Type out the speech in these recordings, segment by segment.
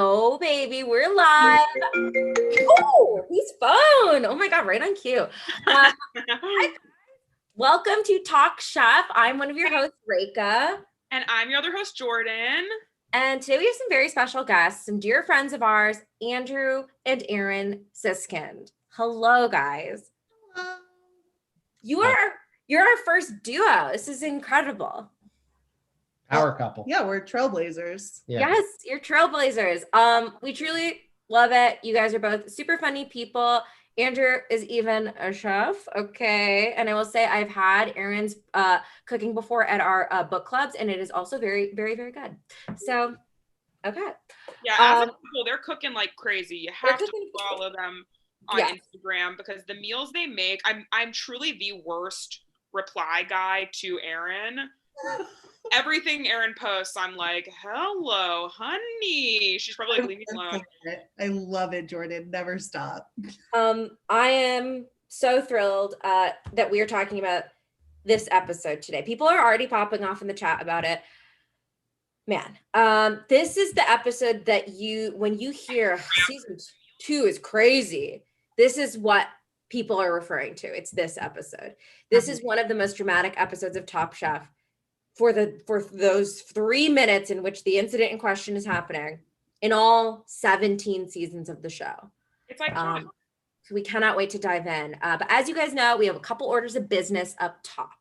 Oh, baby, we're live. Oh, he's phone. Oh my God, right on cue. Welcome to Talk Chef. I'm one of your hosts, Reka. And I'm your other host, Jordan. And today we have some very special guests, some dear friends of ours, Andrew and Erin Siskind. Hello, guys. Hello. You're our first duo. This is incredible. Power couple. Yeah, we're trailblazers. Yeah. Yes, you're trailblazers. We truly love it. You guys are both super funny people. Andrew is even a chef, okay? And I will say I've had Erin's cooking before at our book clubs, and it is also very, very, very good. So, okay. Yeah, as a couple, they're cooking like crazy. You have to follow them on Instagram because the meals they make, I'm truly the worst reply guy to Erin. Everything Erin posts, I'm like, hello, honey. She's probably like, leave me alone. I love it, Jordan. Never stop. I am so thrilled that we are talking about this episode today. People are already popping off in the chat about it. Man, this is the episode that when you hear season 2 is crazy, this is what people are referring to. It's this episode. This is one of the most dramatic episodes of Top Chef. For those 3 minutes in which the incident in question is happening in all 17 seasons of the show. It's like so we cannot wait to dive in. But as you guys know, we have a couple orders of business up top.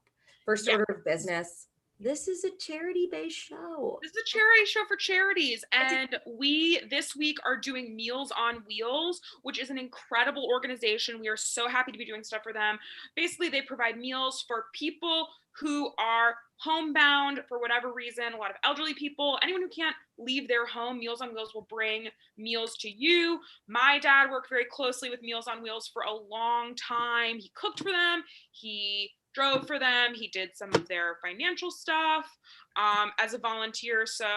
First order of business. This is a charity-based show. This is a charity show for charities. And we, this week, are doing Meals on Wheels, which is an incredible organization. We are so happy to be doing stuff for them. Basically, they provide meals for people who are homebound for whatever reason, a lot of elderly people, anyone who can't leave their home. Meals on Wheels will bring meals to you. My dad worked very closely with Meals on Wheels for a long time. He cooked for them. He drove for them. He did some of their financial stuff as a volunteer. So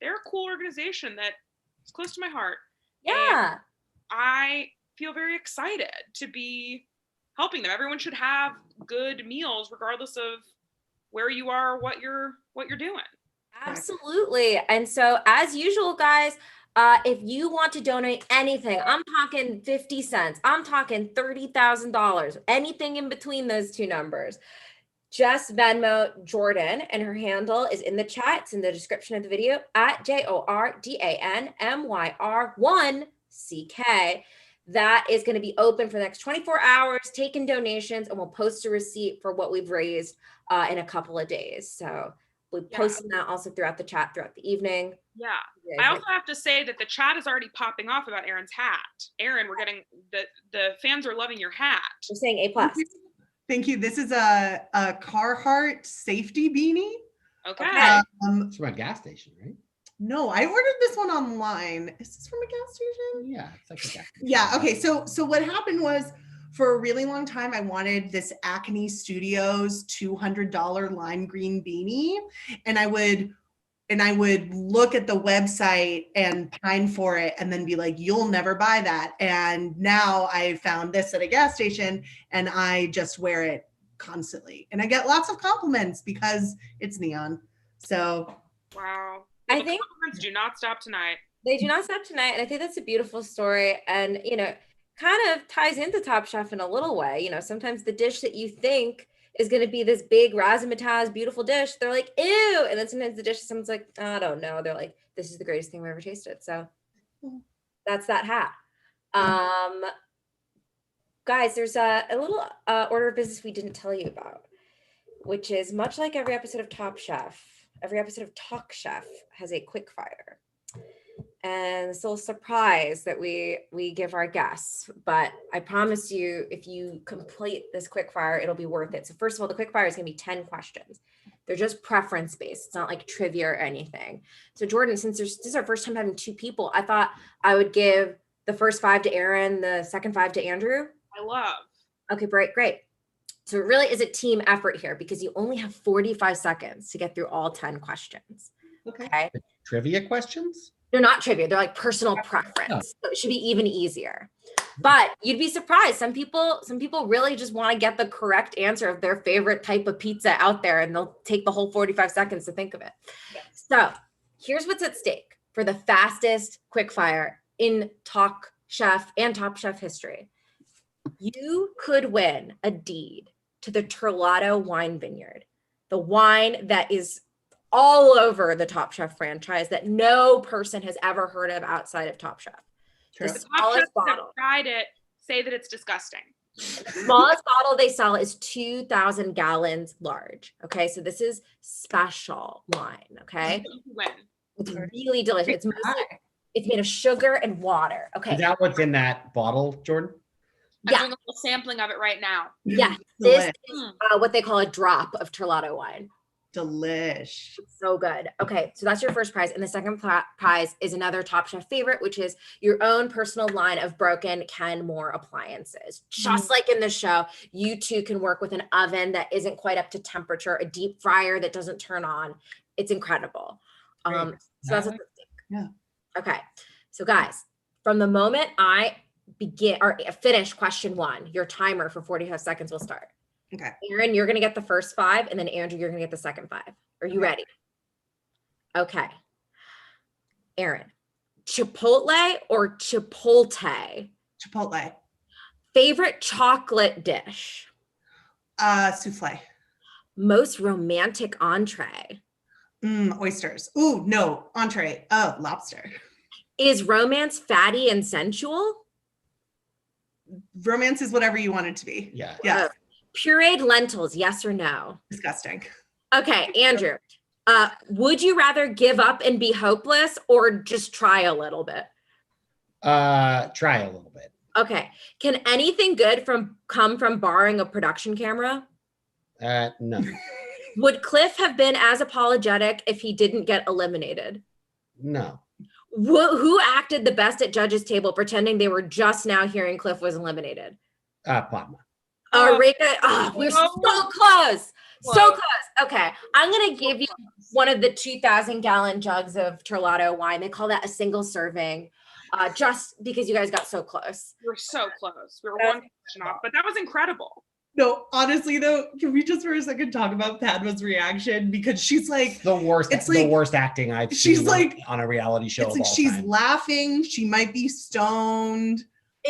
they're a cool organization that is close to my heart. Yeah. And I feel very excited to be helping them. Everyone should have good meals regardless of where you are, what you're doing. Absolutely. And so as usual, guys, if you want to donate anything, I'm talking 50 cents, I'm talking $30,000, anything in between those two numbers, just Venmo Jordan, and her handle is in the chat. It's in the description of the video at JORDANMYR1CK. That is going to be open for the next 24 hours, taking donations, and we'll post a receipt for what we've raised in a couple of days. So we're posting that also throughout the chat throughout the evening. Yeah. I also have to say that the chat is already popping off about Erin's hat. Erin, we're getting the fans are loving your hat. We're saying A+. Thank you. This is a Carhartt safety beanie. Okay. It's from a gas station, right? No, I ordered this one online. Is this from a gas station? Yeah, it's like a gas station. Yeah. Okay. So what happened was, for a really long time, I wanted this Acne Studios $200 lime green beanie, and I would look at the website and pine for it, and then be like, "You'll never buy that." And now I found this at a gas station, and I just wear it constantly, and I get lots of compliments because it's neon. So, wow. I think compliments do not stop tonight. They do not stop tonight, and I think that's a beautiful story, and kind of ties into Top Chef in a little way. Sometimes the dish that you think is going to be this big razzmatazz, beautiful dish, they're like, ew. And then sometimes the dish, someone's like, I don't know. They're like, this is the greatest thing we've ever tasted. So that's that hat. Guys, there's a little order of business we didn't tell you about, which is much like every episode of Top Chef, every episode of Talk Chef has a quick fire. And it's a little surprise that we give our guests, but I promise you, if you complete this quick fire, it'll be worth it. So first of all, the quick fire is going to be 10 questions. They're just preference based. It's not like trivia or anything. So Jordan, since this is our first time having 2 people, I thought I would give the first 5 to Erin, the second 5 to Andrew. I love. Okay, great. So it really is a team effort here because you only have 45 seconds to get through all 10 questions. Okay. Trivia questions? They're not trivia. They're like personal preference. So it should be even easier. But you'd be surprised. Some people really just want to get the correct answer of their favorite type of pizza out there, and they'll take the whole 45 seconds to think of it. Yeah. So here's what's at stake. for the fastest quickfire in Talk Chef and Top Chef history. You could win a deed to the Terlato wine vineyard, the wine that is all over the Top Chef franchise that no person has ever heard of outside of Top Chef. True. The The top smallest chefs that have bottle. tried it say that it's disgusting. The smallest bottle they sell is 2,000 gallons large. Okay, so this is special wine. Okay, You win. it's really delicious. It's made of sugar and water. Okay, Is that what's in that bottle, Jordan? I'm yeah, doing a little sampling of it right now. yeah. This Delish. is what they call a drop of Terlato wine. Delish. So good. Okay, so that's your first prize. And the second prize is another Top Chef favorite, which is your own personal line of broken Kenmore appliances. Just like in the show, you too can work with an oven that isn't quite up to temperature, a deep fryer that doesn't turn on. It's incredible. So that's what Yeah. Okay, so guys, from the moment I begin or finish question 1, your timer for 45 seconds will start. Okay. Erin, you're going to get the first 5, and then Andrew, you're going to get the second 5. Are you ready? Okay. Erin, Chipotle or Chipotle? Chipotle. Favorite chocolate dish? Souffle. Most romantic entree? Oysters. Ooh, no. Entree. Oh, lobster. Is romance fatty and sensual? Romance is whatever you want it to be. Yeah. Yeah. Pureed lentils, yes or no? Disgusting. Okay, Andrew, would you rather give up and be hopeless or just try a little bit? Try a little bit. Okay, can anything good come from borrowing a production camera? No. Would Cliff have been as apologetic if he didn't get eliminated? No. Who acted the best at judges' table pretending they were just now hearing Cliff was eliminated? Padma. Rika, we're so close. So close. Okay, I'm going to give you one of the 2,000 gallon jugs of Terlato wine. They call that a single serving, just because you guys got so close. We're so close. We were one question off, but that was incredible. No, honestly though, can we just for a second talk about Padma's reaction? Because she's like, The worst. It's the like- worst acting I've she's seen like- on a reality show. it's of like all she's time. laughing. She might be stoned.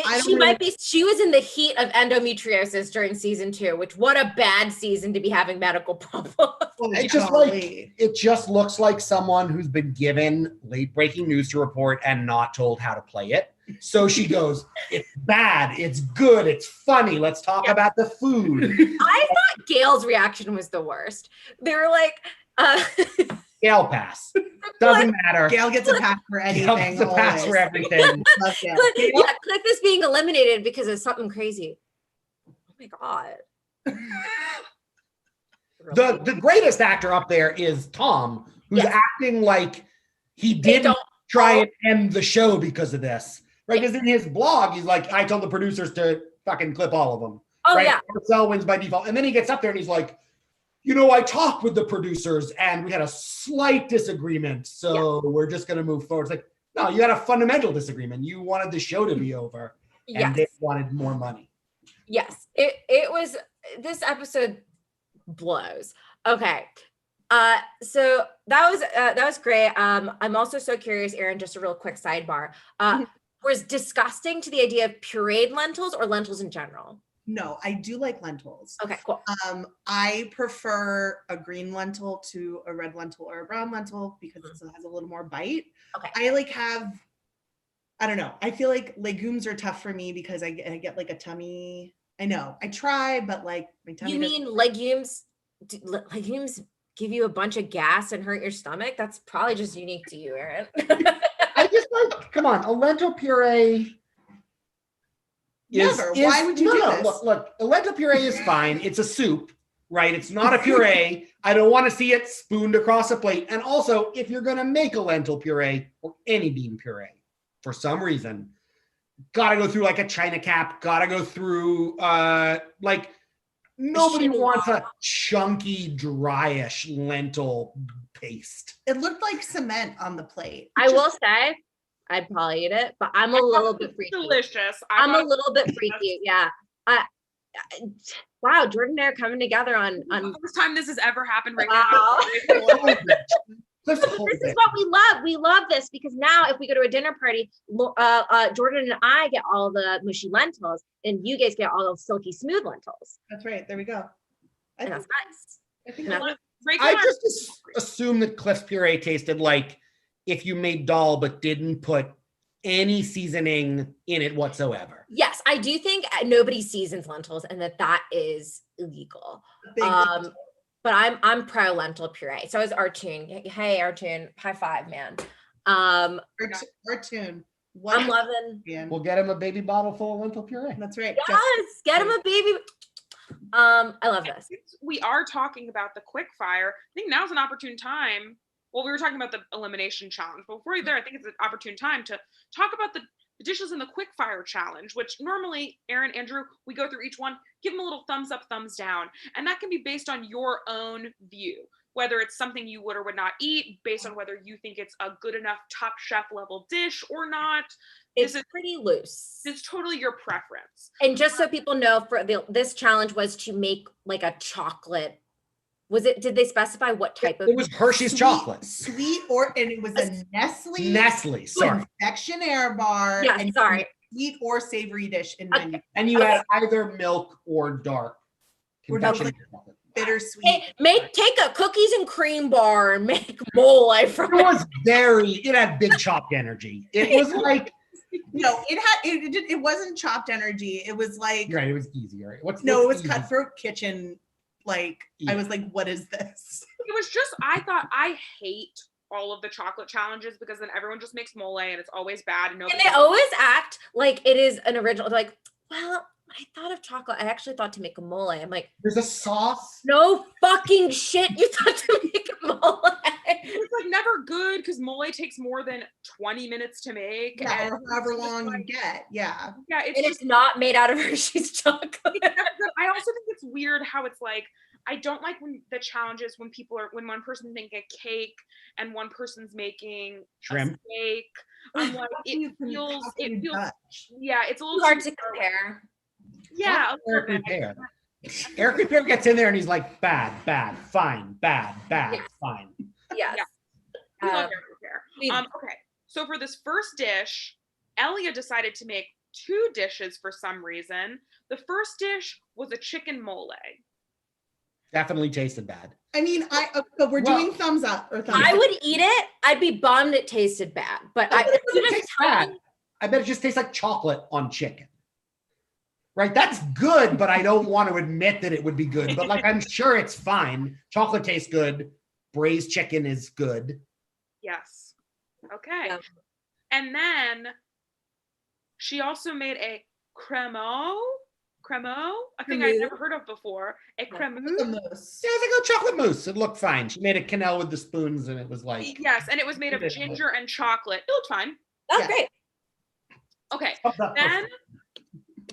I don't She really- might be. She was in the heat of endometriosis during season 2, which what a bad season to be having medical problems. It's just Golly. It just looks like someone who's been given late breaking news to report and not told how to play it. So she goes, "It's bad, it's good, it's funny. Let's talk about the food." I thought Gail's reaction was the worst. They were like, Gail pass. Doesn't matter. Gail gets a pass for Gail anything. gets a pass for always. everything. Love Gail. Cliff is being eliminated because of something crazy. Oh my God. The greatest actor up there is Tom, who's Yes. acting like he They didn't don't try and end the show because of this. Right? Because in his blog, he's like, I told the producers to fucking clip all of them. Oh right? yeah. Marcel wins by default. And then he gets up there and he's like, you know, I talked with the producers and we had a slight disagreement. So we're just going to move forward. It's like, no, you had a fundamental disagreement. You wanted the show to be over and Yes. they wanted more money. Yes. It was, this episode blows. Okay. So that was great. I'm also so curious, Erin, just a real quick sidebar. Was disgusting to the idea of pureed lentils or lentils in general? No, I do like lentils. Okay, cool. I prefer a green lentil to a red lentil or a brown lentil because it has a little more bite. Okay. I don't know. I feel like legumes are tough for me because I get like a tummy. I know I try, but like my tummy. You mean legumes? Legumes give you a bunch of gas and hurt your stomach? That's probably just unique to you, Erin. I just like, come on, a lentil puree. Never. Why would you do this? Look, a lentil puree is fine. It's a soup, right? It's not a puree. I don't want to see it spooned across a plate. And also, if you're going to make a lentil puree or any bean puree, for some reason, gotta go through like a China cap, gotta go through like nobody wants a chunky, dryish lentil paste. It looked like cement on the plate. I will say, I'd probably eat it, but I'm a little bit freaky. Delicious. I'm a little bit freaky. Yeah. Wow, Jordan and I are coming together on the first time this has ever happened right Wow. now. Cliff's This whole is bit. what we love. We love this because now if we go to a dinner party, Jordan and I get all the mushy lentils and you guys get all those silky smooth lentils. That's right. There we go. I And think, that's nice. I think And that- Rachel I and I- just assume that Cliff's puree tasted like if you made dal but didn't put any seasoning in it whatsoever. Yes, I do think nobody seasons lentils and that is illegal. big- But I'm pro lentil puree. So is Artoon. Hey Artoon, high five, man. Cartoon. I'm loving. Ian. We'll get him a baby bottle full of lentil puree. That's right. Yes, get him a baby. I love this. since we are talking about the quick fire, I think now's an opportune time. Well, we were talking about the elimination challenge, but before you're there, I think it's an opportune time to talk about the dishes in the quick fire challenge, which normally, Erin, Andrew, we go through each one, give them a little thumbs up, thumbs down, and that can be based on your own view, whether it's something you would or would not eat, based on whether you think it's a good enough Top Chef level dish or not. It's This is pretty loose. it's totally your preference. And just so people know, for this challenge was to make like a chocolate. Did they specify what type of? It was Hershey's Sweet- chocolate. Sweet and it was a Nestle Nestle, sorry. confectionaire bar. Yes, and sorry. Sweet or savory dish in Okay. menu. And you had either milk or dark Or dark confectionery chocolate. Bittersweet. Hey, take a cookies and cream bar and make mole from It it. was it had big chopped energy. It was like, No, it wasn't chopped energy. It was like right, it was easier. it What's was easy? Cutthroat Kitchen. Like I Yeah. was like, what is this? It was just, I thought, I hate all of the chocolate challenges because then everyone just makes mole and it's always bad and nobody. And they always act like it is an original. Like, well, I thought of chocolate. I actually thought to make a mole. I'm like, There's a sauce. no fucking shit. You thought to make a mole. It's like never good because mole takes more than 20 minutes to make. Yeah, and or however it's just long you like- get. Yeah. Yeah, it's And just it's not made out of Hershey's chocolate. it's never good. I also think it's weird how it's like I don't like when the challenges when one person's making a cake and one person's making Shrimp. a steak. I'm like You it can feels copy yeah, it's a little Hard too to compare. Yeah, a Eric little bit. Repair. Eric Repair gets in there and he's like, bad, fine, bad, Yeah. fine. Yes. We love Um, Eric Repair. we- Okay, so for this first dish, Elia decided to make 2 dishes for some reason. The first dish was a chicken mole. Definitely tasted bad. I mean, but we're Well, doing thumbs up or thumbs I down. would eat it. I'd be bummed it tasted bad. But I bet it you doesn't just taste tell bad. me- I bet it just tastes like chocolate on chicken. Right? That's good, but I don't want to admit that it would be good. But like, I'm sure it's fine. Chocolate tastes good. Braised chicken is good. Yes. Okay. Yeah. And then she also made a cremo, a thing I'd Cremeux. never heard of before. A cremeux. The mousse. Yeah, it was like a chocolate mousse. It looked fine. She made a quenelle with the spoons and it was like, Yes, and it was made of Traditional. ginger and chocolate. It looked fine. That's Yeah. great. Okay.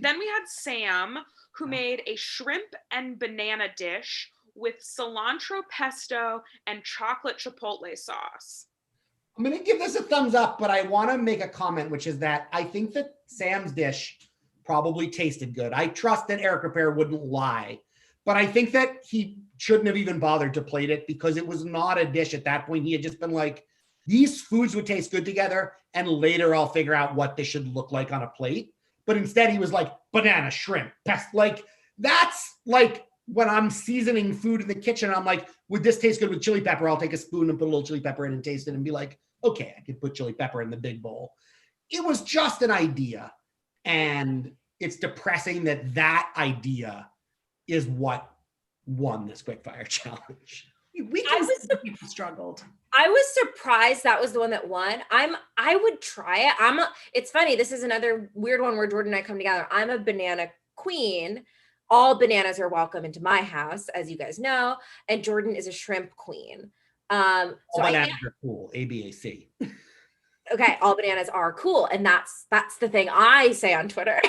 Then we had Sam, who made a shrimp and banana dish with cilantro pesto and chocolate chipotle sauce. I'm going to give this a thumbs up, but I want to make a comment, which is that I think that Sam's dish probably tasted good. I trust that Eric Repair wouldn't lie, but I think that he shouldn't have even bothered to plate it because it was not a dish at that point. He had just been like, these foods would taste good together, and later I'll figure out what they should look like on a plate. But instead, he was like, banana, shrimp, pest. Like, that's like when I'm seasoning food in the kitchen, I'm like, would this taste good with chili pepper? I'll take a spoon and put a little chili pepper in and taste it and be like, okay, I could put chili pepper in the big bowl. It was just an idea. And it's depressing that that idea is what won this quickfire challenge. We I can was see that people struggled. I was surprised that was the one that won. I would try it. It's funny. This is another weird one where Jordan and I come together. I'm a banana queen. All bananas are welcome into my house, as you guys know. And Jordan is a shrimp queen. So All I bananas are cool, ABAC. okay, all bananas are cool. And that's the thing I say on Twitter.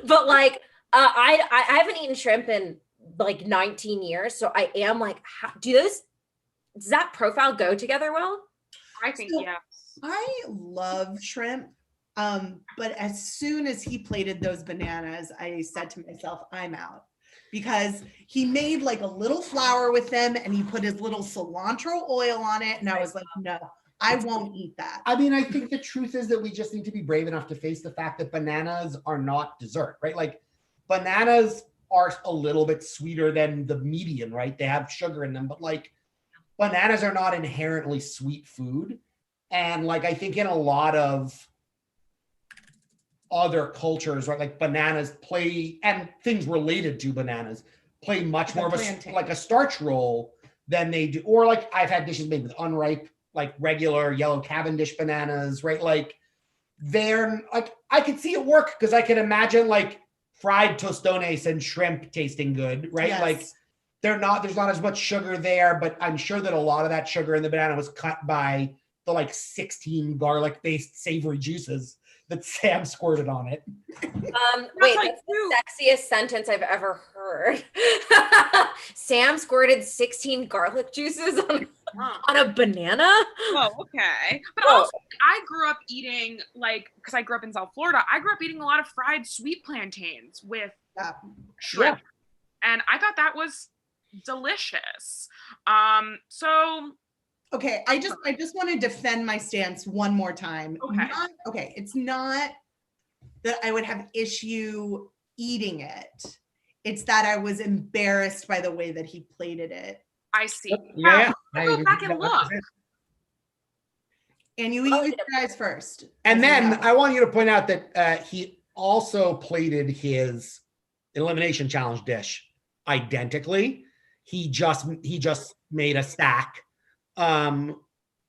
But like I haven't eaten shrimp in like 19 years. So I am like, does that profile go together well? I think So- yes. I love shrimp. But as soon as he plated those bananas, I said to myself, I'm out. because he made like a little flour with them and he put his little cilantro oil on it. And I was like, no, I won't eat that. I mean, I think the truth is that we just need to be brave enough to face the fact that bananas are not dessert, right? Like bananas are a little bit sweeter than the median, right? They have sugar in them, but like bananas are not inherently sweet food. And like, I think in a lot of other cultures, right, like bananas play, and things related to bananas play much more of a starch role than they do. Or like I've had dishes made with unripe, like regular yellow Cavendish bananas, right? Like they're like, I could see it work because I can imagine like fried tostones and shrimp tasting good, right? Yes. Like there's not as much sugar there, but I'm sure that a lot of that sugar in the banana was cut by the like 16 garlic-based savory juices that Sam squirted on it. Wait, that's the sexiest sentence I've ever heard. Sam squirted 16 garlic juices on a banana? Oh, okay. But also, I grew up eating, like, because I grew up in South Florida, I grew up eating a lot of fried sweet plantains with shrimp. Yeah. And I thought that was delicious. Okay, I just want to defend my stance one more time. Okay. It's not that I would have issue eating it. It's that I was embarrassed by the way that he plated it. I see. Yeah. Go back and look. And you eat your guys first. And then I want you to point out that he also plated his elimination challenge dish identically. He just made a stack. And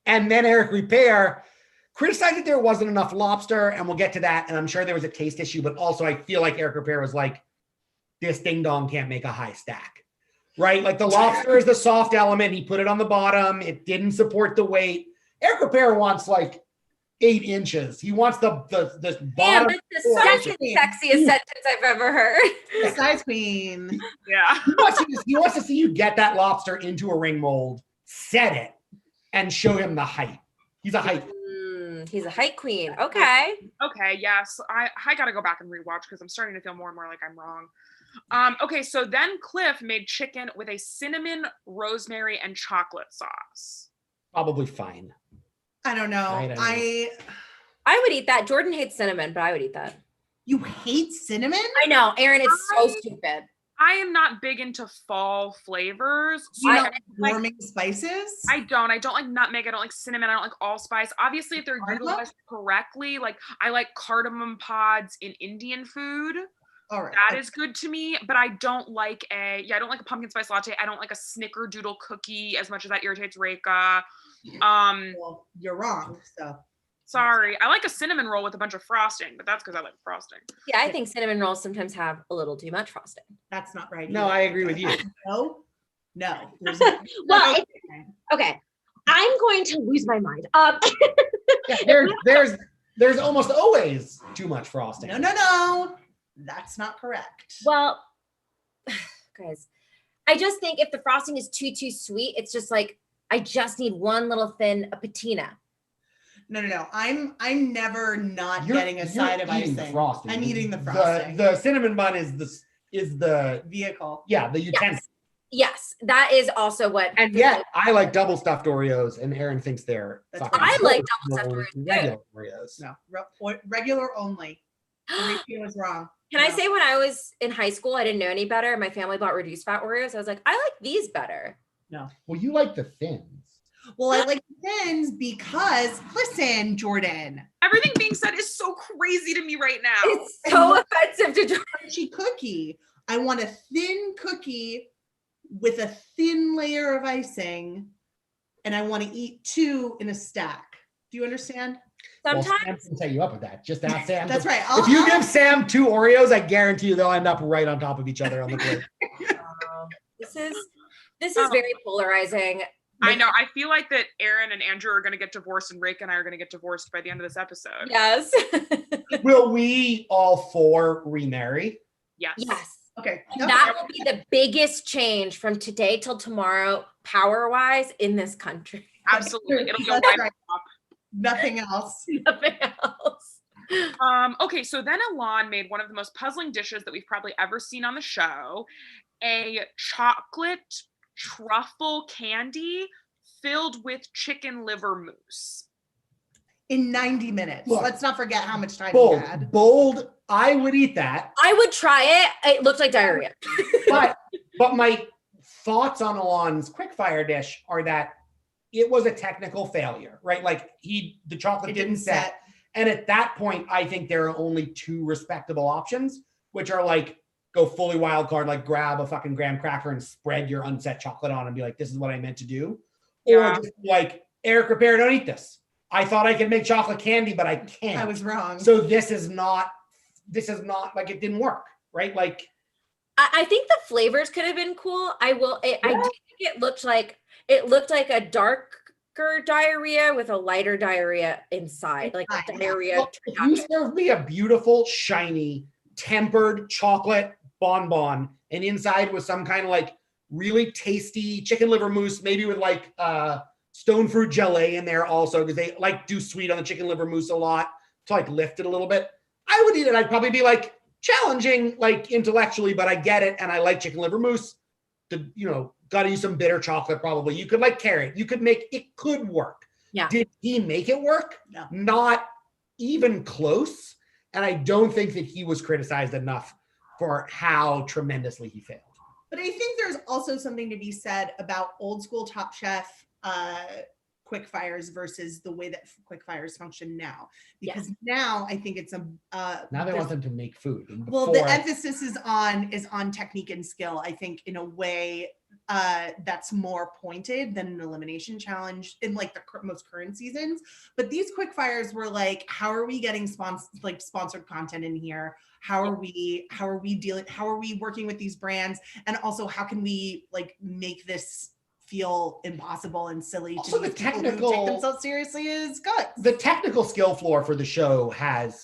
then Eric Repair criticized that there wasn't enough lobster, and we'll get to that. And I'm sure there was a taste issue, but also I feel like Eric Repair was like, this ding dong can't make a high stack, right? Like the lobster is the soft element. He put it on the bottom. It didn't support the weight. Eric Repair wants like 8 inches. He wants the bottom. Damn, that's the second sexiest sentence I've ever heard. The size queen. Yeah. He wants to see you get that lobster into a ring mold, set it, and show him the height. He's a height. He's a height queen. Okay. Okay. Yes. I got to go back and rewatch because I'm starting to feel more and more like I'm wrong. Okay. So then Cliff made chicken with a cinnamon, rosemary, and chocolate sauce. Probably fine. I don't know. I would eat that. Jordan hates cinnamon, but I would eat that. You hate cinnamon? I know, Erin. It's so stupid. I am not big into fall flavors. So you don't like warming spices? I don't like nutmeg. I don't like cinnamon. I don't like allspice. Obviously, if they're utilized correctly, like I like cardamom pods in Indian food. All right. That is good to me, but I don't like a pumpkin spice latte. I don't like a snickerdoodle cookie as much as that irritates Reka. Well, you're wrong. So sorry. I like a cinnamon roll with a bunch of frosting, but that's because I like frosting. Yeah, I think cinnamon rolls sometimes have a little too much frosting. That's not right. No, I agree with you. No. Well, okay. I'm going to lose my mind. Yeah, there's almost always too much frosting. No. That's not correct. Well, guys, I just think if the frosting is too sweet, it's just like I just need one little thin patina. No. I'm never not getting a side of icing. I'm eating the frosting. The cinnamon bun is the vehicle. Yeah, the utensil. Yes, that is also what. And yet, I like double stuffed Oreos, and Erin thinks they're. I like double stuffed regular Oreos. No, regular only. He was wrong. Can I say when I was in high school, I didn't know any better. My family bought reduced fat Oreos. I was like, I like these better. No. Well, you like the thins. Well, I like the thins because, listen, Jordan. Everything being said is so crazy to me right now. It's so offensive to Jordan. Cookie. I want a thin cookie with a thin layer of icing, and I want to eat 2 in a stack. Do you understand? Sometimes Sam can set you up with that. Just ask Sam. That's right. If you give Sam 2 Oreos, I guarantee you they'll end up right on top of each other on the plate. This is very polarizing. I know. I feel like that Erin and Andrew are going to get divorced, and Reka and I are going to get divorced by the end of this episode. Yes. Will we all 4 remarry? Yes. Okay. That will be the biggest change from today till tomorrow, power-wise, in this country. Absolutely. It'll go right up. Nothing else. Nothing else. Okay, so then Elan made one of the most puzzling dishes that we've probably ever seen on the show. a chocolate truffle candy filled with chicken liver mousse. In 90 minutes. Look, Let's not forget how much time he had. Bold. I would eat that. I would try it. It looked like diarrhea. But my thoughts on Alon's quickfire dish are that it was a technical failure, right? Like the chocolate didn't set. And at that point, I think there are only two respectable options, which are like go fully wild card, like grab a fucking graham cracker and spread your unset chocolate on and be like, this is what I meant to do. Yeah. Or just like, Eric Ripert, don't eat this. I thought I could make chocolate candy, but I can't. I was wrong. So this is not like, it didn't work, right? Like, I think the flavors could have been cool. I do think it looked like a darker diarrhea with a lighter diarrhea inside, like a diarrhea. Well, if you serve me a beautiful, shiny, tempered chocolate bonbon, and inside was some kind of like really tasty chicken liver mousse, maybe with like stone fruit gelée in there also, because they like do sweet on the chicken liver mousse a lot to like lift it a little bit. I would eat it. I'd probably be like challenging, like intellectually, but I get it, and I like chicken liver mousse. Got to use some bitter chocolate probably. You could like carrot. You could make it could work. Yeah. Did he make it work? No. Not even close. And I don't think that he was criticized enough for how tremendously he failed. But I think there's also something to be said about old school Top Chef quick fires versus the way that quick fires function now. Because now I think it's Now they want them to make food. Well, the emphasis is on technique and skill, I think, in a way that's more pointed than an elimination challenge in like the most current seasons. But these quick fires were like, how are we getting sponsored content in here? How are we working with these brands? And also, how can we like make this feel impossible and silly also, to people who take themselves seriously as guts? The technical skill floor for the show has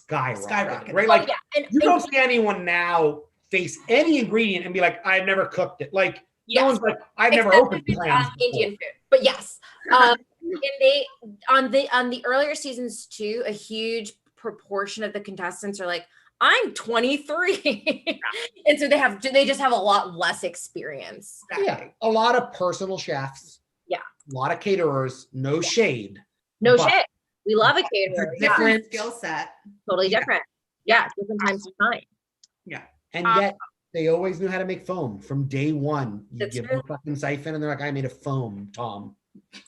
skyrocketed. Right? Oh, Like, and you don't see anyone now face any ingredient and be like, I've never cooked it. Like, no one's like, I've never opened clams Indian food. But yes, and they on the earlier seasons too, a huge proportion of the contestants are like, I'm 23. And so they just have a lot less experience. Yeah, a lot of personal chefs. Yeah. A lot of caterers, no shade. No but shit. We love a caterer. different skill set. Totally different. Yeah, different times of time. Yeah. And yet they always knew how to make foam from day one. You give them a fucking siphon and they're like, I made a foam, Tom.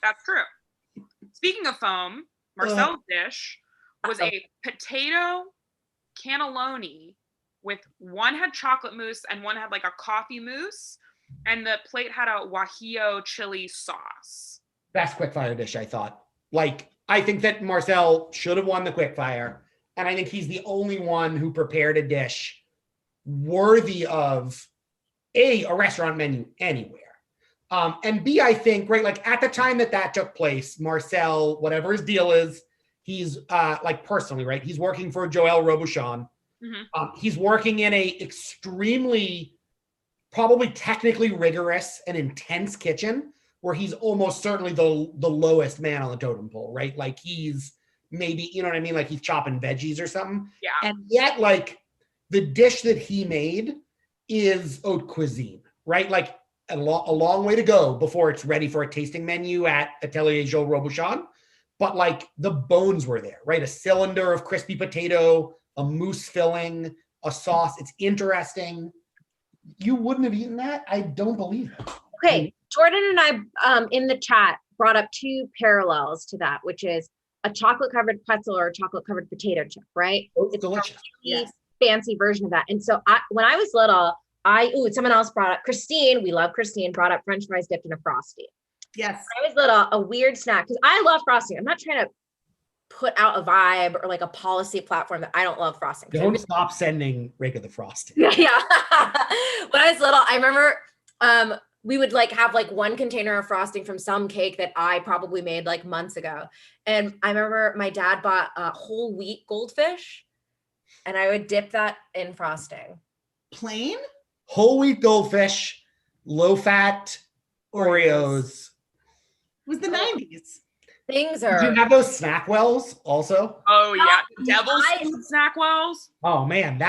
That's true. Speaking of foam, Marcel's dish was a potato cannelloni with one had chocolate mousse and one had like a coffee mousse, and the plate had a guajillo chili sauce. Best quickfire dish, I thought. Like, I think that Marcel should have won the quickfire, and I think he's the only one who prepared a dish worthy of a restaurant menu anywhere. And B, I think, right, like at the time that took place, Marcel, whatever his deal is, he's like personally, right? He's working for Joël Robuchon. Mm-hmm. He's working in a extremely, probably technically rigorous and intense kitchen where he's almost certainly the lowest man on the totem pole, right? Like he's maybe, you know what I mean? Like he's chopping veggies or something. Yeah. And yet like the dish that he made is haute cuisine, right? Like a long way to go before it's ready for a tasting menu at Atelier Joël Robuchon. But like the bones were there, right? A cylinder of crispy potato, a mousse filling, a sauce. It's interesting. You wouldn't have eaten that? I don't believe it. Okay, Jordan and I in the chat brought up two parallels to that, which is a chocolate covered pretzel or a chocolate covered potato chip, right? It's delicious. A really fancy version of that. And so when I was little, someone else brought up, Christine, we love Christine, brought up French fries dipped in a Frosty. Yes. When I was little, a weird snack, because I love frosting. I'm not trying to put out a vibe or like a policy platform that I don't love frosting. Don't stop sending Rake of the Frosting. Yeah. When I was little, I remember we would like have like one container of frosting from some cake that I probably made like months ago. And I remember my dad bought a whole wheat goldfish and I would dip that in frosting. Plain? Whole wheat goldfish, low fat Oreos. It was the 90s. Things Did are. you have those snack wells also? Oh yeah, devil's food snack wells. Oh man,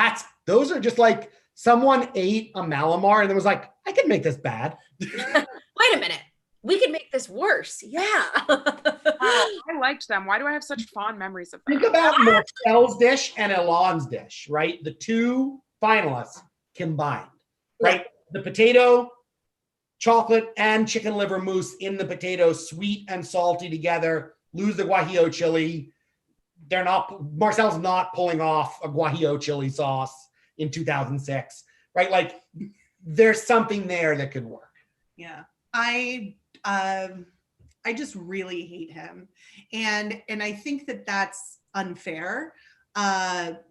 those are just like someone ate a Malamar and then was like, I can make this bad. Wait a minute. We could make this worse. Yeah. I liked them. Why do I have such fond memories of them? Think about Marcel's dish and Elon's dish, right? The two finalists combined, right? The potato, chocolate, and chicken liver mousse in the potato, sweet and salty together. Lose the guajillo chili. Marcel's not pulling off a guajillo chili sauce in 2006, right? Like there's something there that could work. Yeah. I just really hate him. And I think that that's unfair. But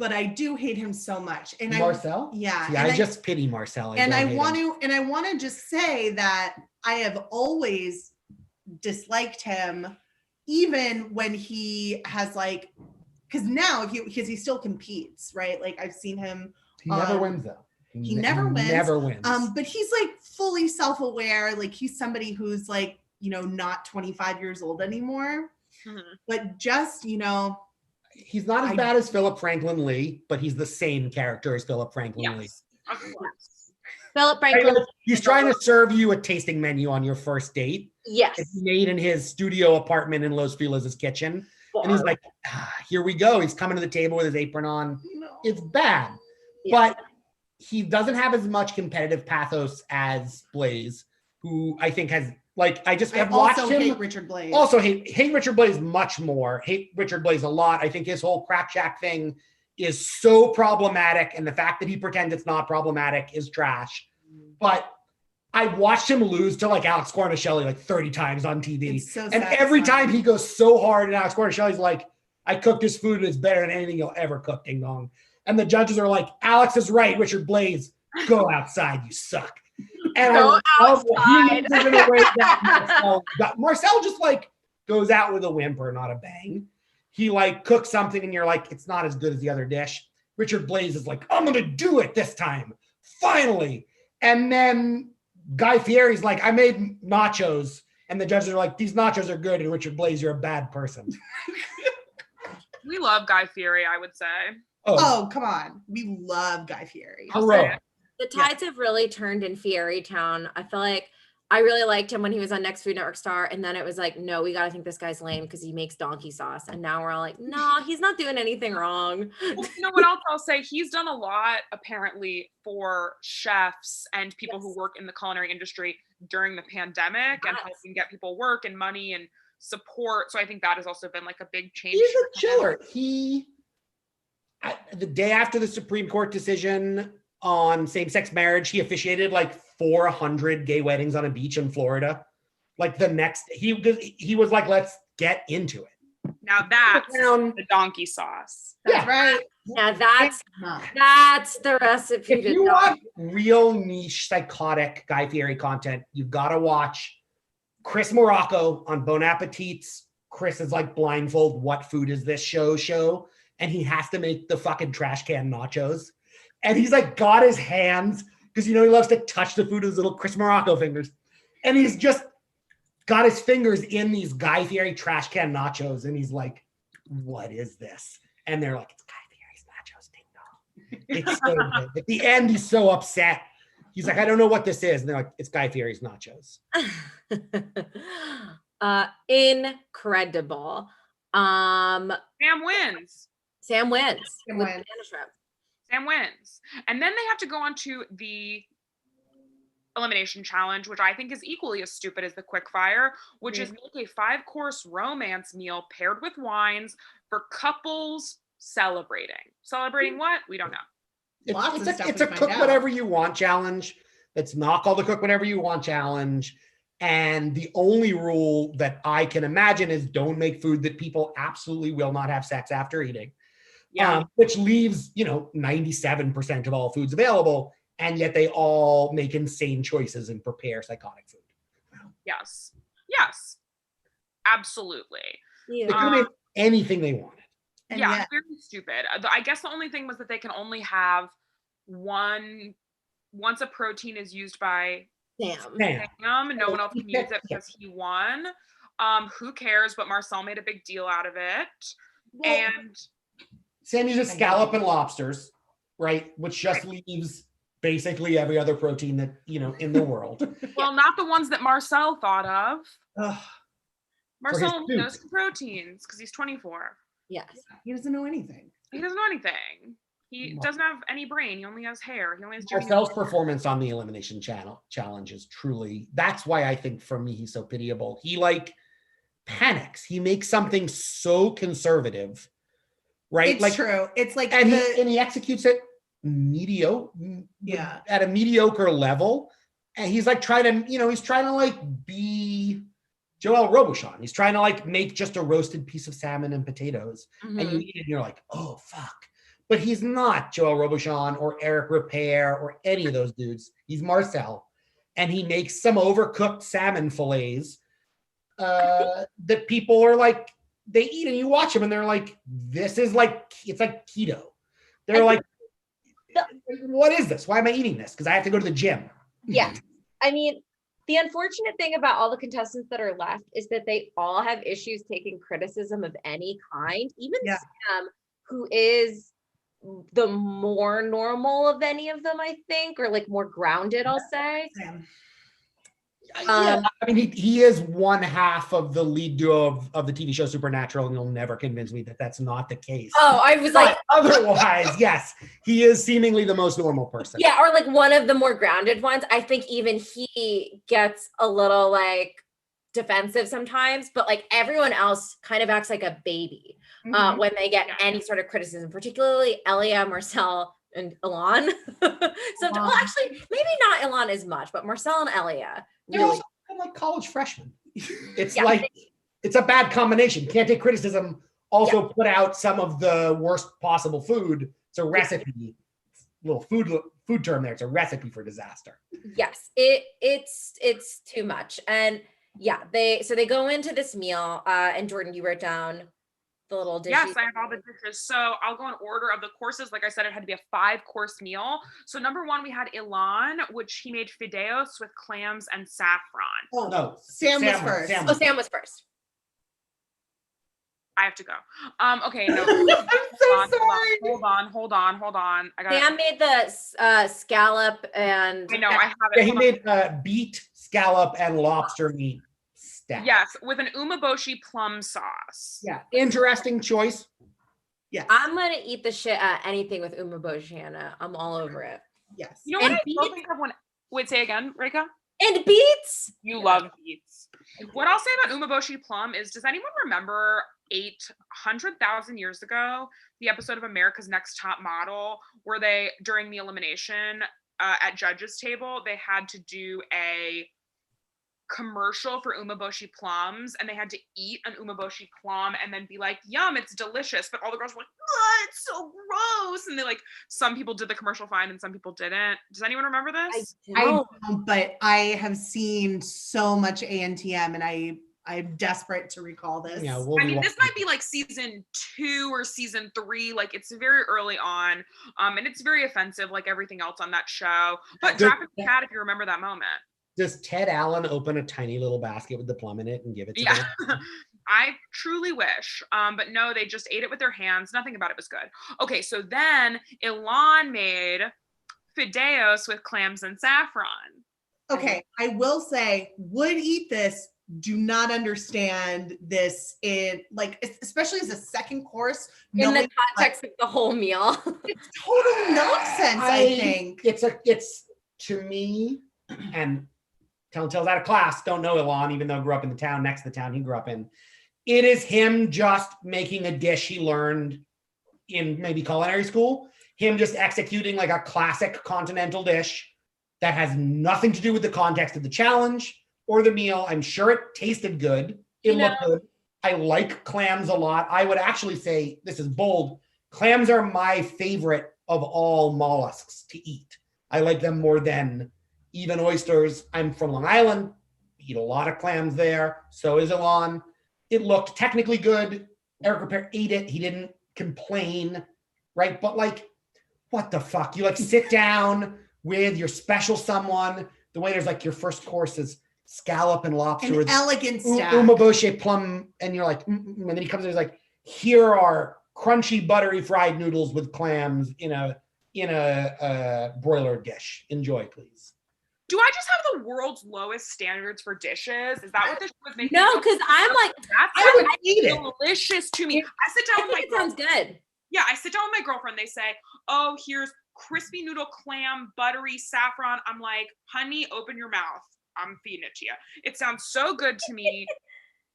I do hate him so much. And Marcel? Yeah. See, I just pity Marcel. I want to just say that I have always disliked him, even when he has like, because he still competes, right? Like I've seen him. He never wins though. He never wins. Never wins. But he's like fully self-aware. Like he's somebody who's like, not 25 years old anymore. Mm-hmm. But just, he's not as bad as Philip Franklin Lee, but he's the same character as Philip Franklin Lee. Of course. Philip Franklin. He's trying to serve you a tasting menu on your first date. Yes. It's made in his studio apartment in Los Feliz' kitchen. And he's like, here we go. He's coming to the table with his apron on. No. It's bad. Yeah. But he doesn't have as much competitive pathos as Blaze, who I think has, like, I have watched him. Hate Richard Blaze. Also hate Richard Blaze much more. Hate Richard Blaze a lot. I think his whole Crack Shack thing is so problematic. And the fact that he pretends it's not problematic is trash. But I watched him lose to like Alex Guarnaschelli like 30 times on TV. So and every time he goes so hard and Alex Guarnaschelli's like, I cooked his food and it's better than anything you'll ever cook, ding dong. And the judges are like, Alex is right, Richard Blaze, go outside, you suck. And go outside. Marcel just like goes out with a whimper, not a bang. He like cooks something and you're like, it's not as good as the other dish. Richard Blaze is like, I'm going to do it this time. Finally. And then Guy Fieri's like, I made nachos. And the judges are like, these nachos are good. And Richard Blaze, you're a bad person. We love Guy Fieri, I would say. Oh, come on. We love Guy Fieri. The tides have really turned in Fieri Town. I feel like I really liked him when he was on Next Food Network Star. And then it was like, no, we got to think this guy's lame because he makes donkey sauce. And now we're all like, no, he's not doing anything wrong. Well, you know what else I'll say? He's done a lot, apparently, for chefs and people who work in the culinary industry during the pandemic and helping get people work and money and support. So I think that has also been like a big change. He's a chiller. The day after the Supreme Court decision on same-sex marriage, he officiated like 400 gay weddings on a beach in Florida. Like the next, he was like, let's get into it. Now that's the donkey sauce. That's right. Yeah, that's the recipe. If you want real niche psychotic Guy Fieri content, you've got to watch Chris Morocco on Bon Appetit's Chris is like blindfold, what food is this show. And he has to make the fucking trash can nachos. And he's like got his hands, because he loves to touch the food with his little Chris Morocco fingers. And he's just got his fingers in these Guy Fieri trash can nachos. And he's like, what is this? And they're like, it's Guy Fieri's nachos, ding dong. It's so good. At the end, he's so upset. He's like, I don't know what this is. And they're like, it's Guy Fieri's nachos. Incredible. Sam wins. Sam wins. And then they have to go on to the elimination challenge, which I think is equally as stupid as the quickfire, which is make a 5-course romance meal paired with wines for couples celebrating. Celebrating what? We don't know. It's a cook whatever you want challenge. It's not called the cook whatever you want challenge. And the only rule that I can imagine is don't make food that people absolutely will not have sex after eating. Which leaves, 97% of all foods available, and yet they all make insane choices and prepare psychotic food. Yes, absolutely. They could have made anything they wanted. Very stupid. I guess the only thing was that they can only have one once a protein is used by Sam. No one else can use it because he won. Who cares? But Marcel made a big deal out of it. Sam uses scallop and lobsters. right? Which just leaves basically every other protein that, in the world. Well, not the ones that Marcel thought of. Ugh, Marcel soup. knows some proteins because he's 24. Yes. he doesn't know anything. He doesn't know anything. He doesn't have any brain. He only has hair. He only has Marcel's performance on the elimination challenge is truly, that's why I think for me he's so pitiable. He like panics. He makes something so conservative, right? It's like true. It's like and he executes it at a mediocre level. And he's like trying to like be Joel Robuchon. He's trying to like make just a roasted piece of salmon and potatoes. Mm-hmm. And you eat it and you're like, oh fuck. But he's not Joel Robuchon or Eric Repair or any of those dudes. He's Marcel. And he makes some overcooked salmon fillets that people are like, they eat and you watch them and they're like, this is like, it's like keto. They're like, what is this? Why am I eating this? Because I have to go to the gym. Yeah. I mean, the unfortunate thing about all the contestants that are left is that they all have issues taking criticism of any kind. Even Sam, who is the more normal of any of them, I think, or like more grounded, I'll say. I mean, he is one half of the lead duo of the TV show Supernatural, and you'll never convince me that that's not the case. Oh, I was like, otherwise, yes, he is seemingly the most normal person. Yeah, or like one of the more grounded ones. I think even he gets a little like defensive sometimes, but like everyone else kind of acts like a baby when they get any sort of criticism, particularly Elia, Marcel, and Elan. Well, actually, maybe not Elan as much, but Marcel and Elia. They're also kind of like college freshmen. It's like, it's a bad combination. Can't take criticism. Also put out some of the worst possible food. It's a recipe. Little food term there. It's a recipe for disaster. Yes, it's too much. And they go into this meal, and Jordan, you wrote down the little dishes. Yes, I have all the dishes. So I'll go in order of the courses. Like I said, it had to be a 5-course meal. So number 1, we had Elan, which he made fideos with clams and saffron. Oh no, Sam was first. Sam was first. I have to go. Okay, no. I'm so sorry. Hold on. Sam made the scallop and I know, I have it. Yeah, he made beet, scallop, and lobster meat stack. Yes, with an umeboshi plum sauce. Yeah, interesting choice. Yes. I'm gonna eat the shit out of anything with umeboshi, Hannah. I'm all over it. Yes. You know what I don't think of when, wait, say again, Reika? And beets? You love beets. What I'll say about umeboshi plum is, does anyone remember 800,000 years ago, the episode of America's Next Top Model, where they, during the elimination at judges table, they had to do a commercial for umeboshi plums, and they had to eat an umeboshi plum and then be like, yum, it's delicious, but all the girls were like, oh, it's so gross, and they like, some people did the commercial fine and some people didn't. Does anyone remember this? I don't, but I have seen so much ANTM and I'm desperate to recall this. Yeah, I mean, this might be like season 2 or season 3. Like, it's very early on, and it's very offensive, like everything else on that show. But drop in the chat if you remember that moment. Does Ted Allen open a tiny little basket with the plum in it and give it to them? I truly wish. But no, they just ate it with their hands. Nothing about it was good. Okay, so then Elan made fideos with clams and saffron. Okay, I will say, would eat this, do not understand this in, like, especially as a second course. In the context of the whole meal. It's total nonsense, I think. It's to me, and tells out of class, don't know Elan, even though I grew up in the town next to the town he grew up in. It is him just making a dish he learned in maybe culinary school. Him just executing like a classic continental dish that has nothing to do with the context of the challenge or the meal. I'm sure it tasted good. It looked good. I like clams a lot. I would actually say, this is bold, clams are my favorite of all mollusks to eat. I like them more than even oysters. I'm from Long Island, eat a lot of clams there. So is Elan. It looked technically good. Eric Repair ate it. He didn't complain, right? But like, what the fuck? You like sit down with your special someone. The waiter's like, your first course is scallop and lobster An with elegant stack. umeboshi plum. And you're like, and then he comes in, he's like, here are crunchy, buttery fried noodles with clams in in a broiler dish. Enjoy, please. Do I just have the world's lowest standards for dishes? Is that what this was making? No, because I'm like, I would eat it. delicious to me. I sit down I with my think it sounds good. Yeah, I sit down with my girlfriend. They say, "Oh, here's crispy noodle clam, buttery saffron." I'm like, "Honey, open your mouth. I'm feeding it to you." It sounds so good to me.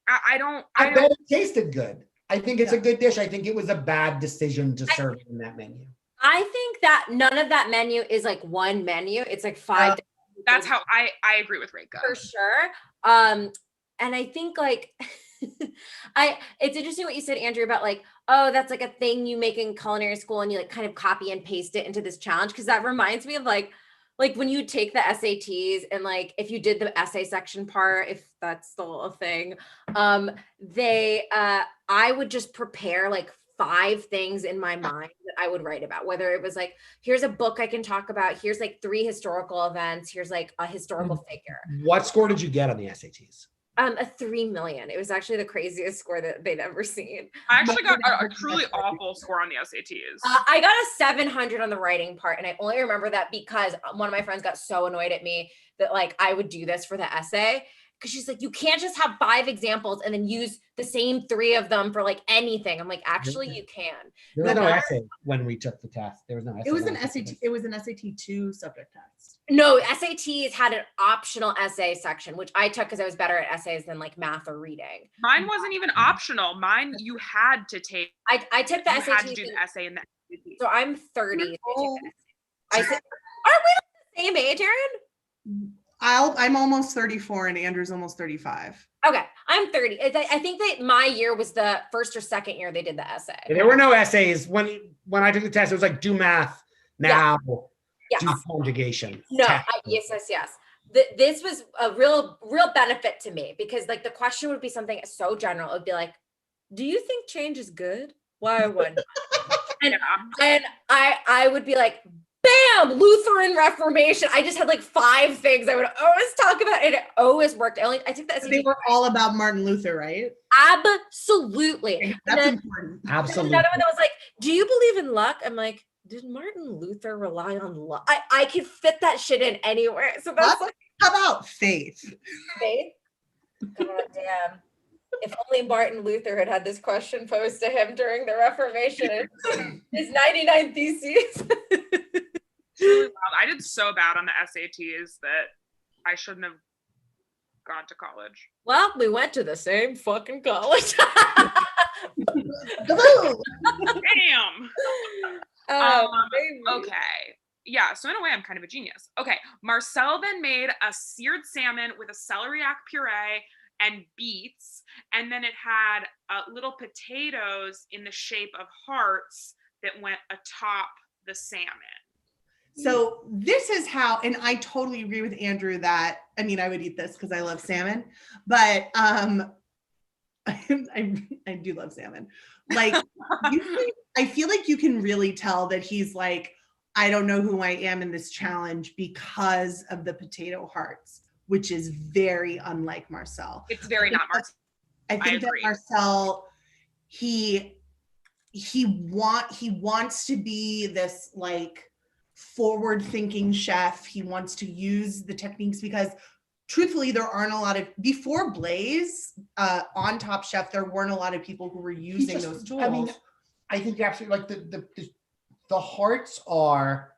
I bet it tasted good. I think it's a good dish. I think it was a bad decision to serve it in that menu. I think that none of that menu is like one menu. It's like 5. That's how I agree with Reka. For sure. And I think like it's interesting what you said, Andrew, about like, oh, that's like a thing you make in culinary school and you like kind of copy and paste it into this challenge. Cause that reminds me of like when you take the SATs and like if you did the essay section part, if that's still a thing, I would just prepare like 5 things in my mind that I would write about, whether it was like, here's a book I can talk about, here's like 3 historical events, here's like a historical figure. What score did you get on the SATs? A 3 million. It was actually the craziest score that they'd ever seen. I actually got a truly awful score on the SATs. I got a 700 on the writing part, and I only remember that because one of my friends got so annoyed at me that like I would do this for the essay. Because she's like, you can't just have 5 examples and then use the same 3 of them for like anything. I'm like, actually, you can. There was no essay when we took the test. There was no essay. It was an SAT. It was an SAT 2 subject test. No, SATs had an optional essay section, which I took because I was better at essays than like math or reading. Mine wasn't even optional. Mine, you had to take. I took the you SAT. had to do the essay in the SAT. So I'm 30. I said, aren't we the same age, Erin? I'm almost 34 and Andrew's almost 35. Okay, I'm 30. I think that my year was the first or second year they did the essay. There were no essays when I took the test. It was like do math now, do conjugation. No, yes. This was a real benefit to me because like the question would be something so general. It would be like, do you think change is good? Why would? and I would be like, bam, Lutheran Reformation. I just had like 5 things I would always talk about, and it always worked. I think that they were all about Martin Luther, right? Absolutely. That's important. Absolutely. Another one that was like, do you believe in luck? I'm like, did Martin Luther rely on luck? I could fit that shit in anywhere. So that's like, how about faith? Faith? God damn. If only Martin Luther had this question posed to him during the Reformation, his 99 Theses. I did so bad on the SATs that I shouldn't have gone to college. Well, we went to the same fucking college. Damn. Okay. Yeah, so in a way, I'm kind of a genius. Okay, Marcel then made a seared salmon with a celeriac puree and beets, and then it had little potatoes in the shape of hearts that went atop the salmon. So this is how, and I totally agree with Andrew that, I mean, I would eat this because I love salmon, but I do love salmon. Like, I feel like you can really tell that he's like, I don't know who I am in this challenge because of the potato hearts, which is very unlike Marcel. It's very not Marcel. I think that Marcel, he wants to be this like forward-thinking chef. He wants to use the techniques because truthfully, there aren't a lot of, before Blaze, on Top Chef, there weren't a lot of people who were using those tools. I mean, I think absolutely like the hearts are,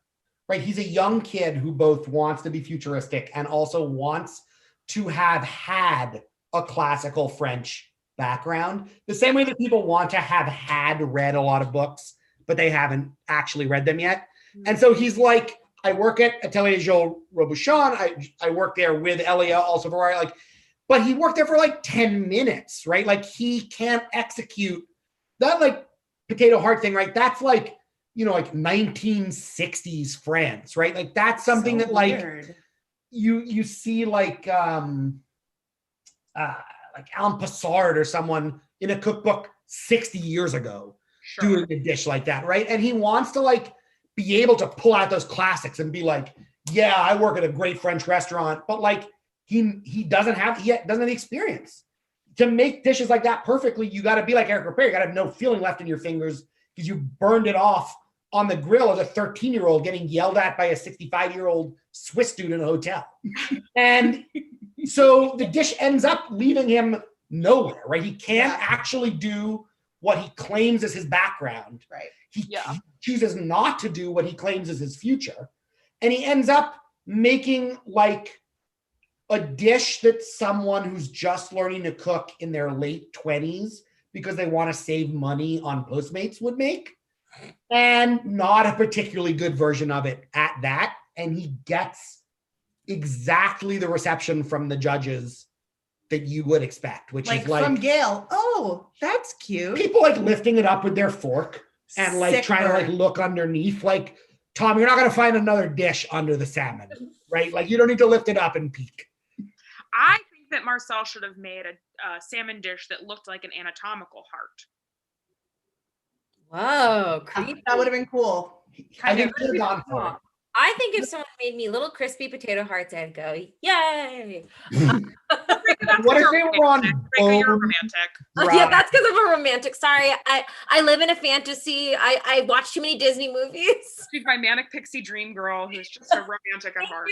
right? He's a young kid who both wants to be futuristic and also wants to have had a classical French background. The same way that people want to have had read a lot of books, but they haven't actually read them yet. And so he's like, I work at Atelier Joel Robuchon. I work there with Elia, also for like, but he worked there for like 10 minutes, right? Like he can't execute that like potato heart thing, right? That's like, you know, like 1960s France, right? Like that's something so that weird. Like you see like Alan Passard or someone in a cookbook 60 years ago doing a dish like that, right? And he wants to like be able to pull out those classics and be like, yeah, I work at a great French restaurant, but like he doesn't have the experience to make dishes like that perfectly. You got to be like Eric Ripert. You got to have no feeling left in your fingers because you burned it off on the grill as a 13-year-old getting yelled at by a 65-year-old Swiss dude in a hotel. And so the dish ends up leaving him nowhere, right? He can't actually do what he claims is his background. Right. He chooses not to do what he claims is his future. And he ends up making like a dish that someone who's just learning to cook in their late 20s because they want to save money on Postmates would make. And not a particularly good version of it at that. And he gets exactly the reception from the judges that you would expect, which is like from Gail. Oh, that's cute. People like lifting it up with their fork and like trying to like look underneath. Like, Tom, you're not going to find another dish under the salmon, right? Like you don't need to lift it up and peek. I think that Marcel should have made a salmon dish that looked like an anatomical heart. Whoa, creepy. That would have been cool. I think he could have gone for it. I think if someone made me little crispy potato hearts, I'd go, yay. What if they were on You're romantic. Yeah, that's because I'm a romantic. Sorry, I live in a fantasy. I watch too many Disney movies. She's my manic pixie dream girl who's just a romantic at heart.